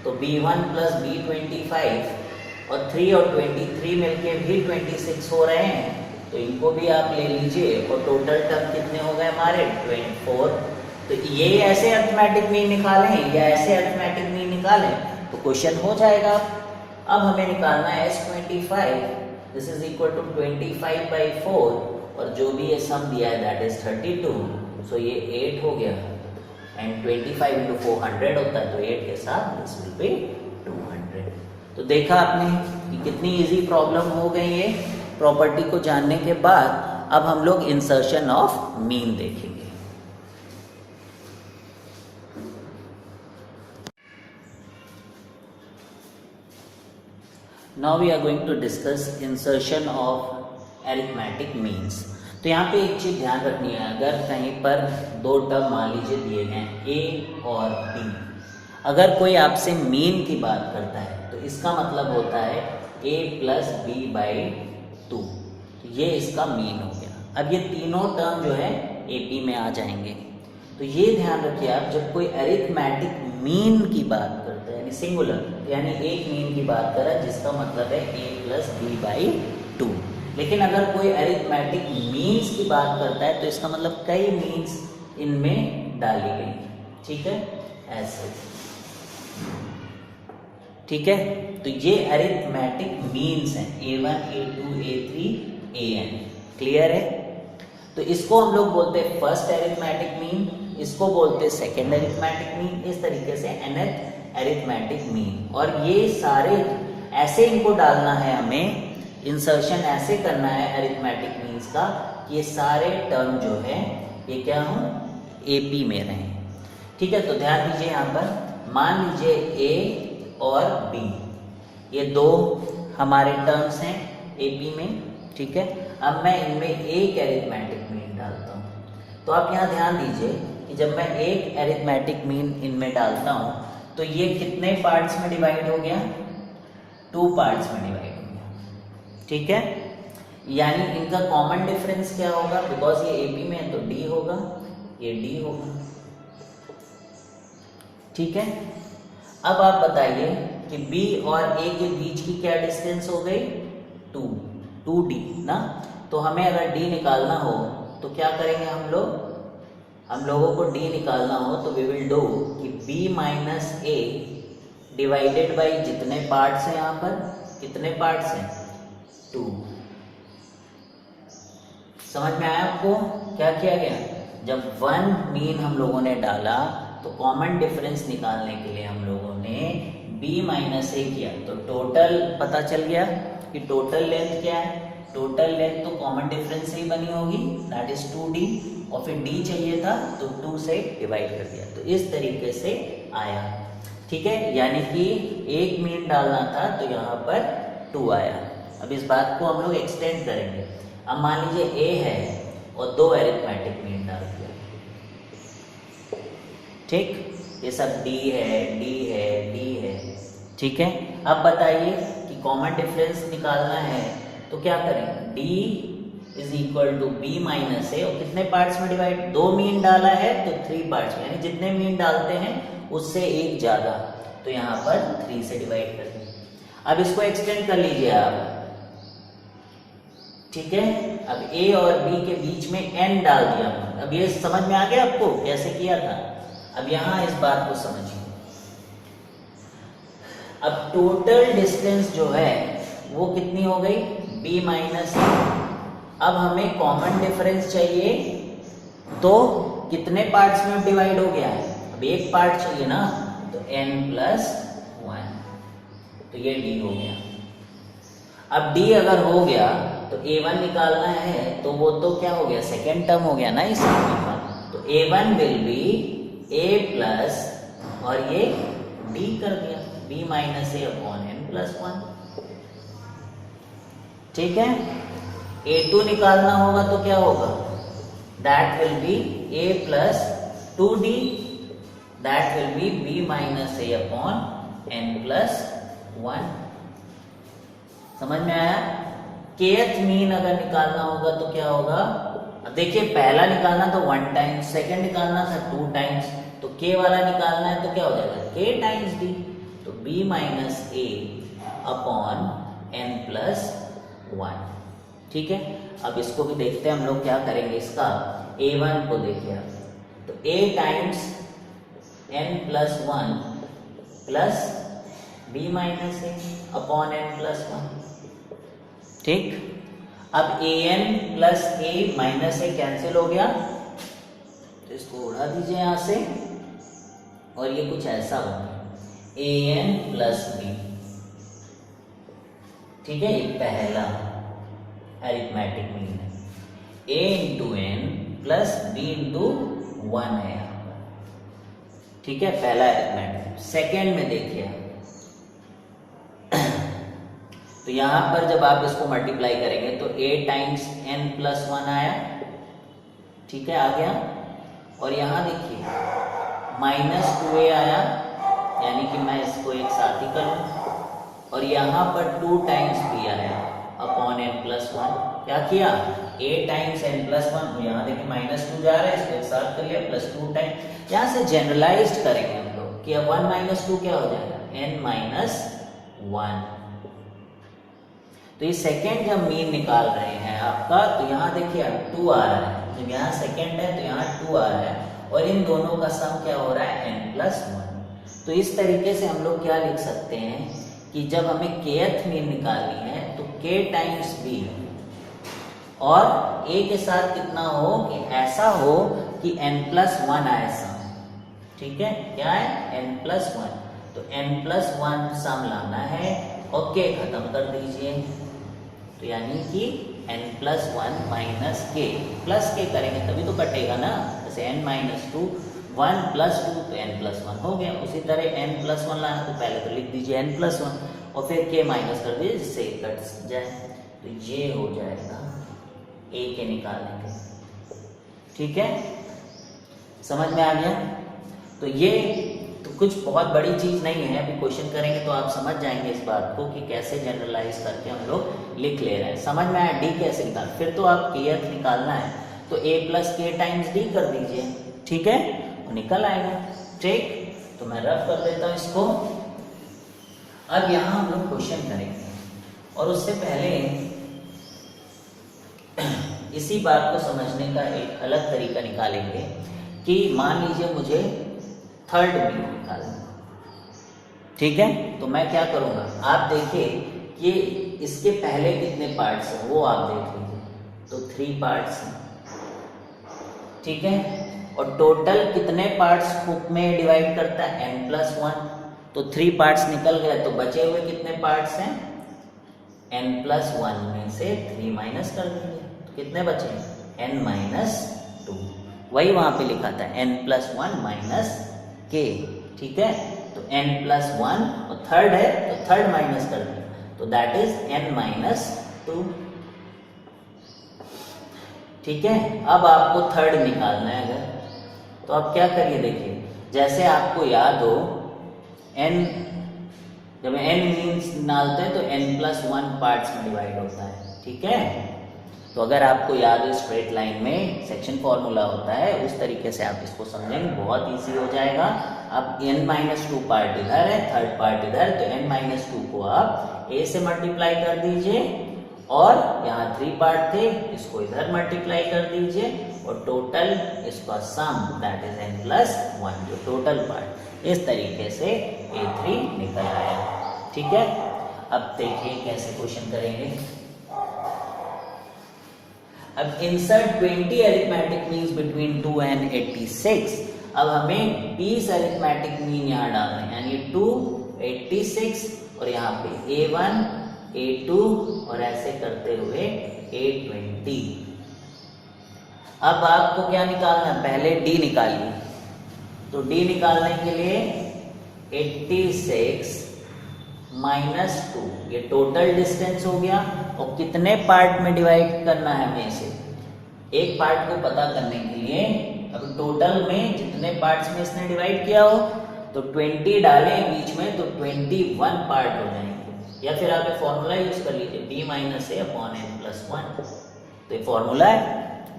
तो b1 प्लस b25 और 3 और 23 मिलके भी 26 हो रहे हैं, तो इनको भी आप ले लीजिए, और टोटल टर्म कितने हो गए हमारे 24। तो ये ऐसे अरिथमेटिक मीन निकालें या ऐसे अरिथमेटिक मीन निकालें तो क्वेश्चन हो जाएगा। अब हमें निकालना है S25, this is equal to 25/4, और जो भी ये सम दिया है दैट इज 32, सो ये 8 हो गया, एंड 25 into 4 100 होता है, तो 8 के साथ दिस विल बी 200। तो देखा आपने कि कितनी इजी प्रॉब्लम हो गई है प्रॉपर्टी को जानने के बाद। अब हम लोग इंसर्शन ऑफ मीन देखेंगे। Now we are going to discuss insertion of arithmetic means। तो यहाँ पे एक चीज ध्यान रखनी है, अगर कहीं पर दो टर्म मान लीजिए दिए गए a और b, अगर कोई आपसे मीन की बात करता है तो इसका मतलब होता है a प्लस बी बाई 2, तो ये इसका मीन हो गया। अब ये तीनों टर्म जो है AP में आ जाएंगे। तो ये ध्यान रखिए आप, जब कोई अरिथमेटिक मीन की बात करता है यानी सिंगुलर, यानी एक मीन की बात कर रहा है जिसका मतलब है a प्लस बी बाई 2। लेकिन अगर कोई अरिथमेटिक मीन्स की बात करता है तो इसका मतलब कई मीन्स इनमें डाली गई, ठीक है, ऐसे, ठीक है। तो ये अरिथमेटिक मीन्स हैं a1 a2 a3 an, clear है। तो इसको हम लोग बोलते हैं फर्स्ट अरिथमेटिक मीन, इसको बोलते हैं सेकेंड अरिथमेटिक मीन, इस तरीके से nth अरिथमेटिक मीन। और ये सारे ऐसे इनको डालना है हमें, इंसर्शन ऐसे करना है अरिथमेटिक मीन्स का कि ये सारे टर्म जो है ये क्या हो AP में रहें, ठीक है। तो ध्यान दीजिए यहाँ पर, मान लीजिए A और B ये दो हमारे टर्म्स हैं AP में, ठीक है। अब मैं इनमें एक अरिथमेटिक मीन डालता हूँ। तो आप यहाँ ध्यान दीजिए कि जब मैं एक अरिथमेटिक मीन इनमें डालता हूँ तो ये कितने पार्ट्स में डिवाइड हो गया, 2 पार्ट्स में डिवाइड हो गया, ठीक है। यानी इनका कॉमन डिफरेंस क्या होगा, बिकॉज ये AP में है तो D होगा, ये D होगा, ठीक है। अब आप बताइए कि B और A के बीच की क्या डिस्टेंस हो गई 2D ना। तो हमें अगर D निकालना हो तो क्या करेंगे हम लोगों को D निकालना हो तो वी विल डू कि B minus A divided by जितने पार्ट्स हैं, यहाँ पर कितने पार्ट्स हैं 2। समझ में आया आपको क्या किया गया, जब 1 मीन हम लोगों ने डाला तो कॉमन डिफरेंस निकालने के लिए हम लोगों ने B माइनस A किया, तो टोटल पता चल गया कि टोटल लेंथ क्या है, टोटल लेंथ तो कॉमन डिफरेंस से ही बनी होगी, दैट इज 2D, और फिर D चाहिए था तो 2 से डिवाइड कर दिया, तो इस तरीके से आया, ठीक है। यानी कि एक मीन डालना था तो यहाँ पर 2 आया। अब इस बात को हम लोग एक्सटेंड करेंगे। अब मान लीजिए A है और 2 अरिथमेटिक मीन डाल दिया, ठीक, ये सब D है D है D है, ठीक है। अब बताइए कि कॉमन डिफरेंस निकालना है तो क्या करें, D is equal to B minus A, और कितने पार्ट्स में डिवाइड, 2 मीन डाला है तो 3 पार्ट्स में, यानी जितने मीन डालते हैं उससे एक ज्यादा, तो यहाँ पर 3 से डिवाइड कर दें। अब इसको एक्सटेंड कर लीजिए आप, ठीक है। अब A और B के बीच में n डाल दिया। अब ये समझ में आ गया आपको कैसे किया था। अब यहाँ इस बात को समझिए, अब टोटल डिस्टेंस जो है वो कितनी हो गई B माइनस A। अब हमें कॉमन डिफरेंस चाहिए, तो कितने पार्ट्स में डिवाइड हो गया है, अब एक पार्ट चाहिए ना, तो n प्लस 1, तो ये D हो गया। अब D अगर हो गया तो A1 निकालना है, तो वो तो क्या हो गया, सेकेंड टर्म हो गया ना इस का, तो A1 will be A plus और ये d कर दिया b माइनस ए अपॉन n प्लस 1। ठीक है, a2 निकालना होगा तो क्या होगा, that will B a plus 2d, that will B b minus A upon n plus 1। समझ में आया? kth मीन अगर निकालना होगा तो क्या होगा, अब देखिए पहला निकालना तो 1 टाइम्स, सेकंड निकालना था 2 टाइम्स, तो k वाला निकालना है तो क्या हो जाएगा k टाइम्स d, तो b माइनस ए अपॉन n प्लस 1। ठीक है, अब इसको भी देखते हैं हम लोग क्या करेंगे, इसका a1 को देखिए तो a times n plus 1 plus b minus A upon n plus 1। ठीक, अब an plus a minus A cancel हो गया तो इसको उड़ा दीजिए यहां से और ये कुछ ऐसा बना an प्लस b। ठीक है, ये पहला अरिथमेटिक मीन है, a into N plus b into 1 है यहाँ पर। ठीक है, पहला अरिथमेटिक। सेकेंड में देखिए तो यहां पर जब आप इसको मल्टीप्लाई करेंगे तो a टाइम्स n प्लस 1 आया। ठीक है, आ गया, और यहां देखिए माइनस 2a आया, यानी कि मैं इसको एक साथ ही कर लूं, और यहां पर 2 टाइम्स b आया अपॉन n प्लस 1। क्या किया, a टाइम्स n प्लस 1, तो यहाँ देखिए माइनस 2 जा रहा है, इसको एक साथ कर लिया, प्लस 2 टाइम्स। यहाँ से जनरलाइज्ड करेंगे हम लोग कि अब 1 माइनस 2 क्या हो जाएगा, n माइनस 1। तो ये सेकेंड जब मीन निकाल रहे हैं आपका, तो यहाँ देखिए 2 आ रहा है, जब यहाँ सेकेंड है तो यहाँ 2 आ रहा है, और इन दोनों का सम क्या हो रहा है n प्लस 1। तो इस तरीके से हम लोग क्या लिख सकते हैं कि जब हमें kth मीन निकालनी है तो k टाइम्स b और a के साथ कितना हो कि ऐसा हो कि n प्लस 1 आए सम। ठीक है, क्या है, n प्लस 1, तो n प्लस 1 सम लाना है और k खत्म कर दीजिए, तो यानी कि n plus 1 minus k, plus k करेंगे तभी तो कटेगा ना, जैसे n माइनस 2 1 प्लस 2 तो n प्लस 1 हो गया। उसी तरह n प्लस 1 लाना तो पहले तो लिख दीजिए n प्लस 1 और फिर k माइनस कर दीजिए जिससे कट जाए, तो ये हो जाएगा a के निकालेंगे। ठीक है, समझ में आ गया? तो ये तो कुछ बहुत बड़ी चीज नहीं है, अभी क्वेश्चन करेंगे तो आप समझ जाएंगे इस बात को कि कैसे जनरलाइज करके हम लोग लिख ले रहे हैं। समझ में आया, डी कैसे निकाल, फिर तो आप kth निकालना है तो a plus k times D कर दीजिए। ठीक है, तो निकल आएगा। ठीक, तो मैं रफ कर देता हूँ इसको। अब यहाँ हम लोग क्वेश्चन करेंगे और उससे पहले इसी बात को समझने का एक अलग तरीका निकालेंगे कि मान लीजिए मुझे थर्ड मीन निकालना। ठीक है, तो मैं क्या करूंगा, आप देखिए कि इसके पहले कितने पार्ट्स हैं वो आप देख लीजिए, तो 3 पार्ट्स हैं। ठीक है, और टोटल कितने पार्ट्स में डिवाइड करता है, n प्लस 1, तो 3 पार्ट्स निकल गए, तो बचे हुए कितने पार्ट्स हैं, n प्लस 1 में से 3 माइनस कर देंगे, तो कितने बचे, n माइनस 2, वही वहां पे लिखा था n प्लस 1 माइनस k। ठीक है, तो n प्लस 1 और थर्ड है तो थर्ड माइनस कर दिया, तो दैट इज n माइनस 2। ठीक है, अब आपको थर्ड निकालना है अगर, तो आप क्या करिए, देखिए जैसे आपको याद हो n, जब n मीन्स निकालते हैं तो n प्लस 1 पार्ट्स में डिवाइड होता है। ठीक है, तो अगर आपको याद हो स्ट्रेट लाइन में सेक्शन फॉर्मूला होता है, उस तरीके से आप इसको समझेंगे, बहुत इजी हो जाएगा। अब n माइनस 2 पार्ट इधर है, थर्ड पार्ट इधर, तो n माइनस 2 को आप a से मल्टीप्लाई कर दीजिए और यहाँ 3 पार्ट थे, इसको इधर मल्टीप्लाई कर दीजिए और टोटल इसका सम दैट इज n प्लस 1, जो टोटल पार्ट, इस तरीके से a3 निकल आया। ठीक है, अब देखिए कैसे क्वेश्चन करेंगे। अब insert 20 arithmetic means between 2 and 86। अब हमें 20 अरिथमेटिक मीन यहाँ डालने हैं, यानी 2, 86 और यहाँ पे a1, a2 और ऐसे करते हुए a20। अब आपको क्या निकालना है, पहले d निकालिए, तो d निकालने के लिए 86 माइनस 2, ये टोटल डिस्टेंस हो गया। और कितने पार्ट में डिवाइड करना है हमें इसे, एक पार्ट को पता करने के लिए अब टोटल में जितने पार्ट्स में इसने डिवाइड किया हो तो 20 डालें बीच में तो 21 पार्ट हो जाएंगे। या फिर आप ये फॉर्मूला यूज कर लीजिए b माइनस ए अपॉन n प्लस 1। तो ये फॉर्मूला है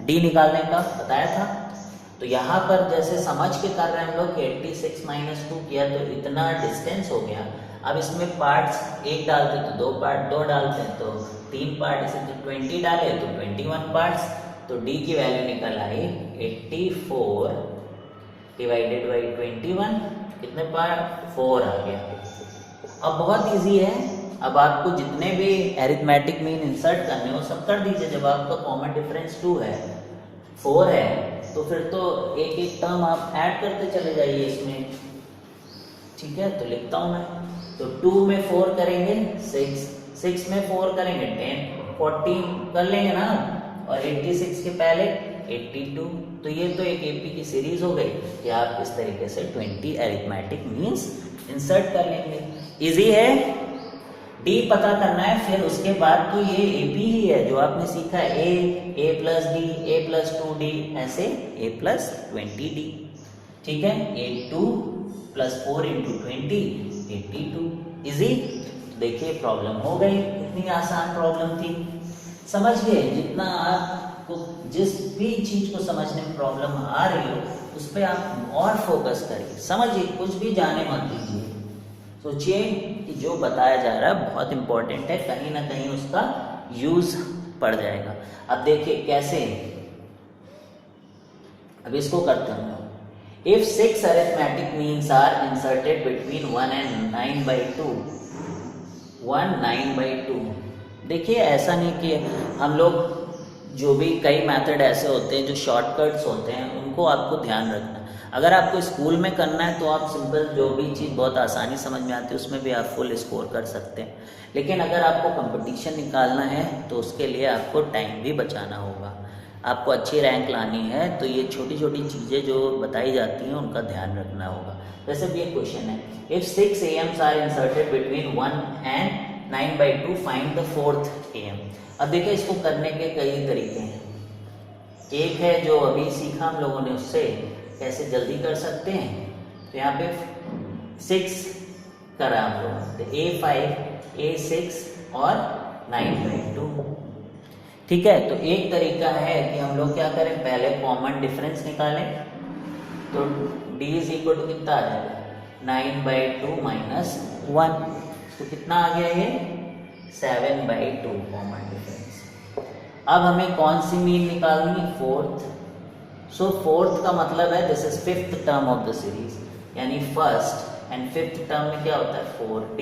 d निकालने का, बताया था। तो यहाँ पर जैसे समझ के कर रहे हैं हम लोग कि 86 माइनस 2 किया तो इतना डिस्टेंस हो गया। अब इसमें पार्ट्स एक डालते तो 2 पार्ट, 2 डालते हैं तो 3 पार्ट, इसे तो 20 डाले तो 21 पार्ट्स। तो d की वैल्यू निकल आई 84 डिवाइडेड बाई 21, कितने पार्ट, 4 आ गया। अब बहुत इजी है, अब आपको जितने भी एरिथमेटिक मीन इंसर्ट करने हो सब कर दीजिए। जब आपका कॉमन डिफरेंस 2 है, 4 है, तो फिर तो एक एक टर्म आप ऐड करते चले जाइए इसमें, ठीक है। तो लिखता हूँ मैं, तो 2 में 4 करेंगे 6, 6 में 4 करेंगे 10, 14 कर लेंगे ना, और 86 के पहले 82। तो ये तो एक एपी की सीरीज हो गई कि आप इस तरीके से 20 एरिथमेटिक मीन्स इंसर्ट कर लेंगे। इजी है, डी पता करना है। फिर उसके बाद तो ये एपी ही है जो आपने सीखा है, ए plus d, a plus 2d, ऐसे ए प्लस 20d, ठीक है। 82 प्लस 4 इंटू 20 82। इजी। देखिए प्रॉब्लम हो गई, इतनी आसान प्रॉब्लम थी, समझ गए। जितना आपको जिस भी चीज को समझने में प्रॉब्लम आ रही हो उस पर आप और फोकस करिए, समझिए, कुछ भी जाने मत दीजिए। सोचिए कि जो बताया जा रहा है बहुत इंपॉर्टेंट है, कहीं ना कहीं उसका यूज पड़ जाएगा। अब देखिए कैसे, अब इसको करते हैं। If 6 arithmetic means are inserted between 1 and 9/2, 1 9/2। देखिए ऐसा नहीं कि हम लोग, जो भी कई मेथड ऐसे होते हैं जो शॉर्टकट्स होते हैं, उनको आपको ध्यान रखना है। अगर आपको स्कूल में करना है तो आप सिंपल जो भी चीज़ बहुत आसानी समझ में आती है उसमें भी आप फुल स्कोर कर सकते हैं। लेकिन अगर आपको कंपटीशन निकालना है तो उसके लिए आपको टाइम भी बचाना होगा, आपको अच्छी रैंक लानी है, तो ये छोटी छोटी चीज़ें जो बताई जाती हैं उनका ध्यान रखना होगा। जैसे भी एक क्वेश्चन है, if 6 AMs are inserted between 1 and 9/2 find the 4th AM। अब देखिए इसको करने के कई तरीके हैं। एक है जो अभी सीखा हम लोगों ने, उससे कैसे जल्दी कर सकते हैं। तो यहाँ पे 6 करा हम लोग, तो A5 A6 और 9/2, ठीक है। तो एक तरीका है कि हम लोग क्या करें, पहले कॉमन डिफरेंस निकालें। तो D इज इक्वल टू कितना आ जाएगा, 9/2 माइनस 1, तो कितना आ गया ये 7/2 कॉमन डिफरेंस। अब हमें कौन सी मीन निकालनी है, 4th। सो 4th का मतलब है this is 5th term of the series, यानी फर्स्ट एंड 5th टर्म में क्या होता है 4d,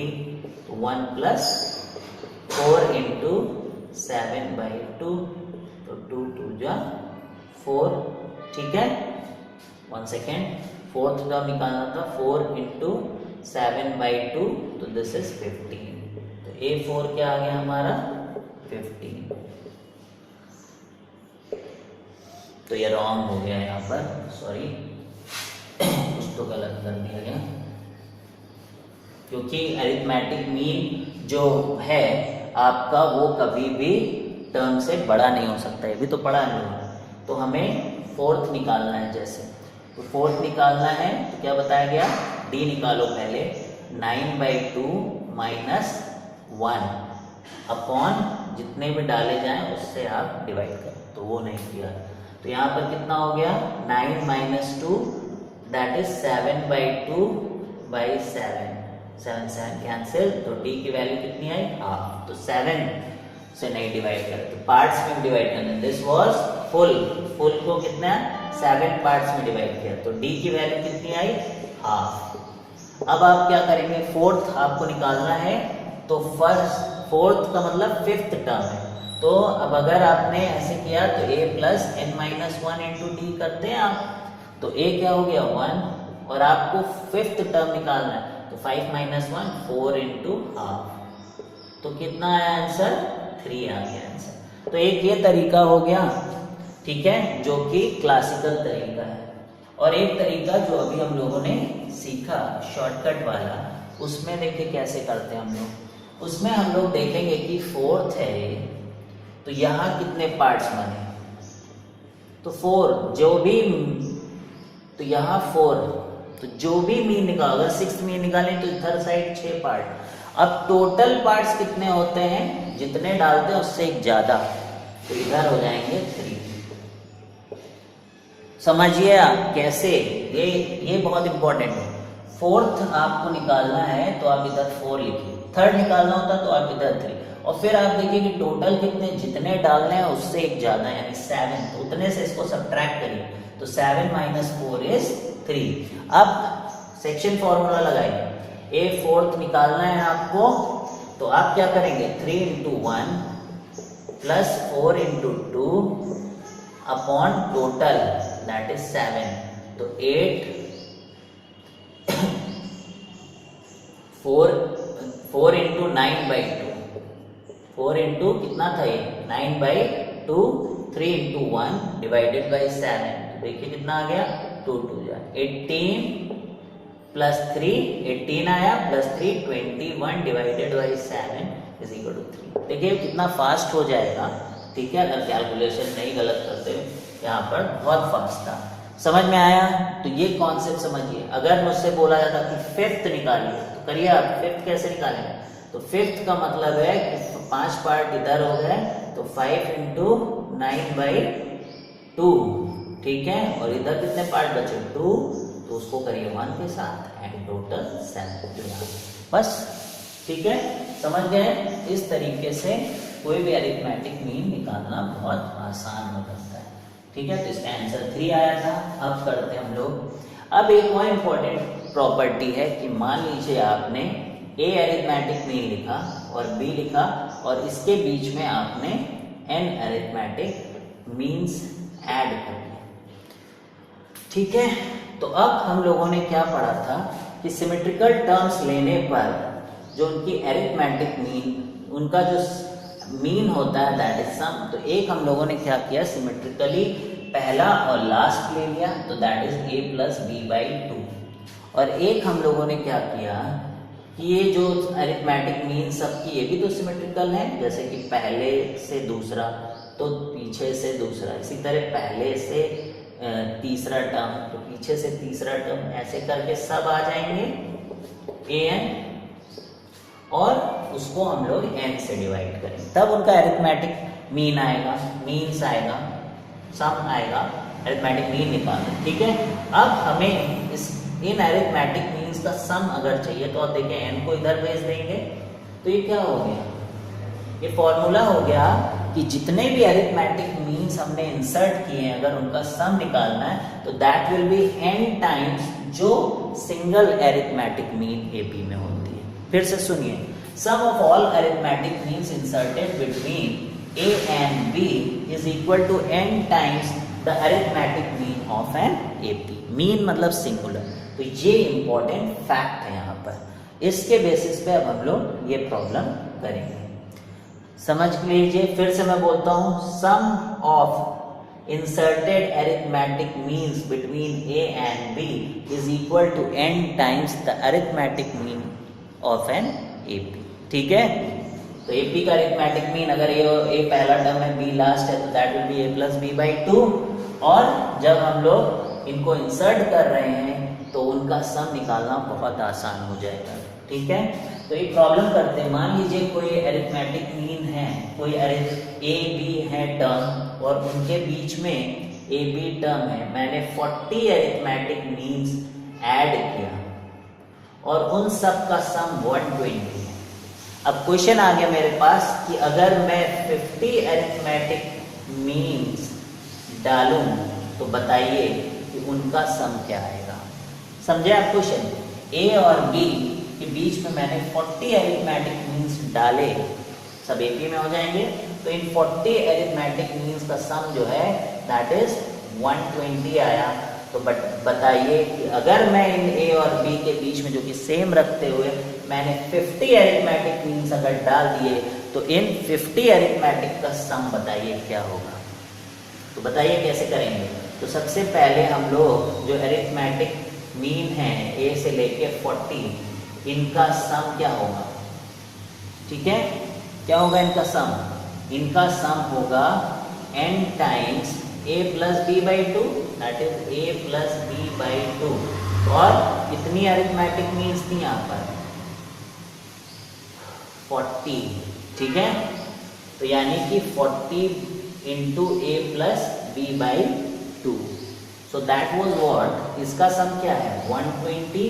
तो 1 प्लस 4 इंटू 7/2, तो 2 2 जा 4, ठीक है। 1 सेकेंड, 4th टर्म निकालना था, 4 इंटू 7/2, तो दिस इज 15। तो A4 क्या आ गया हमारा 15। तो ये रॉन्ग हो गया यहाँ पर, सॉरी कुछ तो गलत कर दिया गया, क्योंकि अरिथमेटिक मीन जो है आपका वो कभी भी टर्म से बड़ा नहीं हो सकता, ये भी तो पढ़ा है। तो हमें 4th निकालना है, जैसे तो 4th निकालना है तो क्या बताया गया, D निकालो पहले, 9/2 माइनस 1 अपॉन जितने भी डाले जाएं उससे आप डिवाइड करें, तो वो नहीं किया। तो यहाँ पर कितना हो गया, 9 माइनस 2 दैट इज 7/2/7, 7 कैंसिल, तो D की वैल्यू कितनी आई, हाफ। तो 7 से नहीं डिवाइड करते, तो पार्ट्स में डिवाइड करना। दिस वाज फुल, फुल को कितना 7 पार्ट्स में डिवाइड किया, तो D की वैल्यू कितनी आई, हाफ। अब आप क्या करेंगे, 4th आपको निकालना है, तो 4th का मतलब 5th टर्म है। तो अब अगर आपने ऐसे किया तो A plus n minus 1 into D करते हैं आप, तो A क्या हो गया 1, और आपको 5th टर्म निकालना है, तो 5 माइनस 1 4 इंटू हाफ, तो कितना आया आंसर, 3 आ गया आंसर। तो एक ये तरीका हो गया, ठीक है, जो कि क्लासिकल तरीका है। और एक तरीका जो अभी हम लोगों ने सीखा शॉर्टकट वाला, उसमें देखिए कैसे करते हैं हम लोग। उसमें हम लोग देखेंगे कि फोर्थ है तो यहाँ कितने पार्ट्स बने, तो 4 जो भी, तो यहाँ 4, तो जो भी मीन निकालो, अगर 6 मीन निकालें तो इधर साइड 6 पार्ट। अब टोटल पार्ट्स कितने होते हैं, जितने डालते हैं उससे एक ज्यादा, तो इधर हो जाएंगे 3। समझिए आप कैसे, ये बहुत इंपॉर्टेंट है। फोर्थ आपको निकालना है तो आप इधर 4 लिखिए, थर्ड निकालना होता तो आप इधर 3, और फिर आप देखिए कि टोटल कितने, जितने डालने हैं उससे एक ज्यादा यानी 7, तो उतने से इसको सब्ट्रैक्ट करिए, तो 7 - 4 = 3। अब सेक्शन फॉर्मूला लगाइए, ए फोर्थ निकालना है आपको, तो आप क्या करेंगे 3 × 1 + 4 × 2 अपॉन टोटल दैट इज 7, तो 8 4 × 9/2, 4 × कितना था ये 9/2, 3 × 1 डिवाइडेड बाई 7, तो देखिए कितना आ गया 2 2 जा 18 + 3, 18 आया +3 21 डिवाइडेड बाई 7 = 3। देखिए कितना फास्ट हो जाएगा, ठीक है, अगर कैलकुलेशन नहीं गलत करते, यहाँ पर बहुत फास्ट था। समझ में आया? तो ये कॉन्सेप्ट समझिए। अगर मुझसे बोला जाता कि फिफ्थ निकालिए, तो करिए आप, फिफ्थ कैसे निकालेंगे, तो फिफ्थ का मतलब है कि 5 पार्ट इधर हो गए, तो 5 × 9/2, ठीक है, और इधर कितने पार्ट बचे 2, तो उसको करिए 1 के साथ एंड टोटल 7। बस, ठीक है, समझ गए? इस तरीके से कोई भी अरिथमेटिक मीन निकालना बहुत आसान हो जाता है, ठीक है। तो इसका आंसर 3 आया था। अब करते हैं हम लोग, अब एक और इम्पोर्टेंट प्रॉपर्टी है कि मान लीजिए आपने ए अरिथमेटिक मीन लिखा और बी लिखा, और इसके बीच में आपने एन अरिथमेटिक मीन्स ऐड कर दिया, ठीक है। तो अब हम लोगों ने क्या पढ़ा था कि सिमेट्रिकल टर्म्स लेने पर जो उनकी अरिथमेटिक मीन, उनका जो मीन होता है दैट इज सम, तो एक हम लोगों ने क्या किया, सिमेट्रिकली पहला और लास्ट ले लिया, तो दैट इज a + b/2, और एक हम लोगों ने क्या किया कि ये जो अरिथमेटिक मीन सबकी ये भी तो सिमेट्रिकल है, जैसे कि पहले से दूसरा तो पीछे से दूसरा, इसी तरह पहले से तीसरा टर्म तो पीछे से तीसरा टर्म, ऐसे करके सब आ जाएंगे an, और उसको हम लोग n से डिवाइड करेंगे, तब उनका अरिथमेटिक मीन आएगा, मीन्स आएगा, सम आएगा, अरिथमेटिक मीन निकालना, ठीक है। अब हमें इन अरिथमेटिक मीन्स का सम अगर चाहिए, तो आप देखिए n को इधर भेज देंगे, तो ये क्या हो गया, ये फॉर्मूला हो गया कि जितने भी अरिथमेटिक मीन्स हमने इंसर्ट किए हैं, अगर उनका सम निकालना है, तो that will be n times जो सिंगल अरिथमेटिक मीन AP में होती है। फिर से सुनिए, sum of all arithmetic means inserted between A and B is equal to n times the arithmetic mean of an AP। Mean मतलब सिंगुलर, तो ये इंपॉर्टेंट फैक्ट है यहाँ पर, इसके बेसिस पे अब हम लोग ये प्रॉब्लम करेंगे, समझ लीजिए। फिर से मैं बोलता हूँ, sum of inserted arithmetic means between A and B is equal to n times the arithmetic mean of an AP, ठीक है। तो AP का अरिथमेटिक मीन अगर A पहला टर्म है, B लास्ट है, तो that will B A + b/2, और जब हम लोग इनको इंसर्ट कर रहे हैं तो उनका सम निकालना बहुत आसान हो जाएगा, ठीक है। तो एक प्रॉब्लम करते हैं, मान लीजिए कोई अरिथमेटिक मीन है, कोई AB है टर्म, और उनके बीच में AB टर्म है, मैंने 40 अरिथमेटिक मीन्स ऐड किया और उन सब का सम 120 है। अब क्वेश्चन आ गया मेरे पास कि अगर मैं 50 अरिथमेटिक मीन्स डालूं तो बताइए कि उनका सम क्या आएगा। समझे आप क्वेश्चन? A और B के बीच में मैंने 40 अरिथमेटिक मीन्स डाले, सब AP में हो जाएंगे, तो इन 40 अरिथमेटिक मीन्स का सम जो है दैट इज 120 आया। तो बताइए कि अगर मैं इन A और B के बीच में जो कि सेम रखते हुए मैंने 50 अरिथमेटिक मीन्स अगर डाल दिए, तो इन 50 अरिथमेटिक का सम बताइए क्या होगा। तो बताइए कैसे करेंगे। तो सबसे पहले हम लोग जो अरिथमेटिक मीन है ए से लेके 40, इनका सम क्या होगा, ठीक है, क्या होगा इनका सम, इनका सम होगा n times a plus B by two, that is a plus B by two. और कितनी अरिथमेटिक मीन्स थी यहाँ पर 40, ठीक है, तो यानी कि 40 into A plus B by two, so that was what, इसका सम क्या है 120,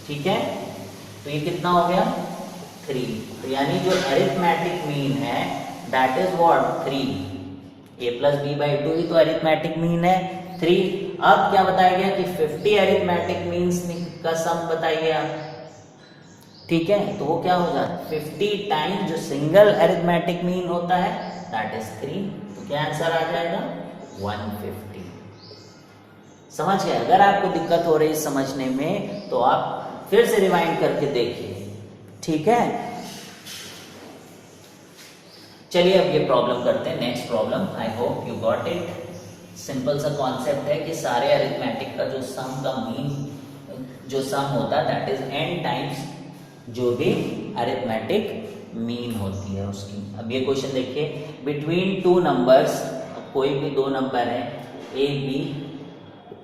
ठीक है, तो ये कितना हो गया 3, तो यानी जो अरिथमेटिक मीन है that is what 3, a plus B by two ही तो अरिथमेटिक मीन है 3। अब क्या बताया गया कि 50 अरिथमेटिक मीन्स का सम बताइए आप, ठीक है, तो वो क्या हो जाता है 50 टाइम्स जो सिंगल अरिथमेटिक मीन होता है दैट इज 3, तो क्या आंसर आ जाएगा 150। समझ गए। अगर आपको दिक्कत हो रही है समझने में तो आप फिर से रिवाइंड करके देखिए, ठीक है। चलिए अब ये प्रॉब्लम करते हैं, next problem, I hope you got it. Simple सा कॉन्सेप्ट है कि सारे अरिथमेटिक का जो सम का मीन जो सम होता है दैट इज n टाइम्स जो भी अरिथमेटिक मीन होती है उसकी। अब ये क्वेश्चन देखिए, बिटवीन टू नंबर्स, कोई भी दो नंबर है ए बी,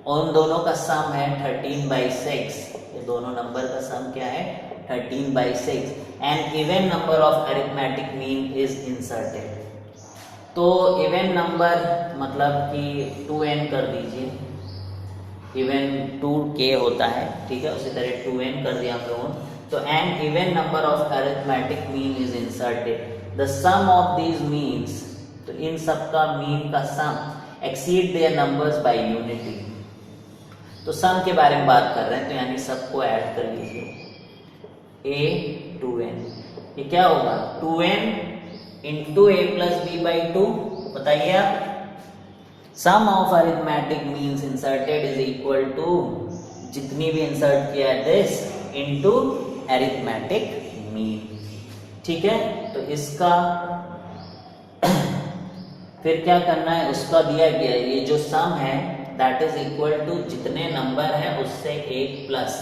उन दोनों का सम है 13/6, ये दोनों नंबर का सम क्या है 13/6, and even number of arithmetic mean is inserted. तो इवन नंबर मतलब कि 2n कर दीजिए, इवन 2k होता है, ठीक है, उसी तरह 2n कर दिया हम लोगों ने। तो an even number of arithmetic mean is inserted, the sum of these means, तो इन सब का मीन का sum exceed their numbers by unity. तो सम के बारे में बात कर रहे हैं, तो यानी सबको ऐड कर लीजिए, a 2n, ये क्या होगा 2n into A plus B by two, बताइए आप, sum of arithmetic means inserted is equal to जितनी भी इंसर्ट किया है दिस इंटू अरिथमेटिक मीन, ठीक है। तो इसका फिर क्या करना है, उसका दिया गया है ये जो सम है दैट इज इक्वल टू जितने नंबर है उससे एक प्लस,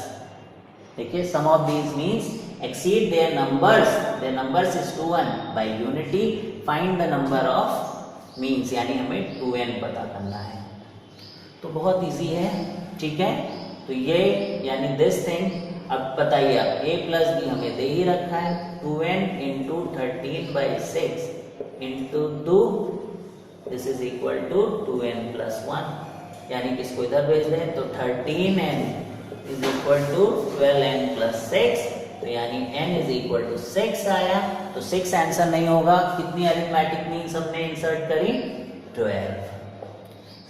देखिए, sum of these means exceed their numbers is 2n by unity, find the number of means, यानी हमें 2n पता करना है। तो बहुत इजी है, ठीक है, तो ये यानी दिस थिंग, अब बताइए आप a प्लस बी हमें दे ही रखा है 2n into 13/6 into 2, this is equal to 2n plus 1, यानी कि इसको इधर भेज दें तो 13n is equal to 12n plus 6, तो यानी n इज इक्वल टू 6 आया। तो 6 आंसर नहीं होगा, कितनी अरिथमेटिक मीन्स हमने इंसर्ट करी 12।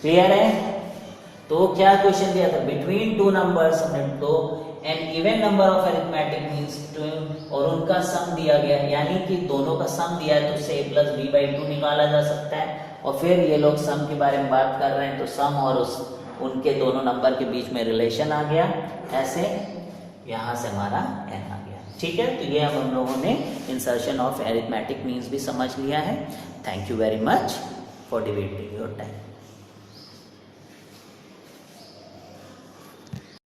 क्लियर है। तो क्या क्वेश्चन दिया था, बिटवीन टू नंबर्स, हमने तो an even number of arithmetic means 2 और उनका सम दिया गया, यानी कि दोनों का सम दिया है तो उससे a plus B by two निकाला जा सकता है। और फिर ये लोग सम के बारे में बात कर रहे हैं तो सम और उनके दोनों नंबर के बीच में रिलेशन आ गया, ऐसे यहाँ से हमारा n आ गया, ठीक है। तो ये अब हम लोगों ने इंसर्शन ऑफ अरिथमेटिक मीन्स भी समझ लिया है। Thank you very much for devoting your time.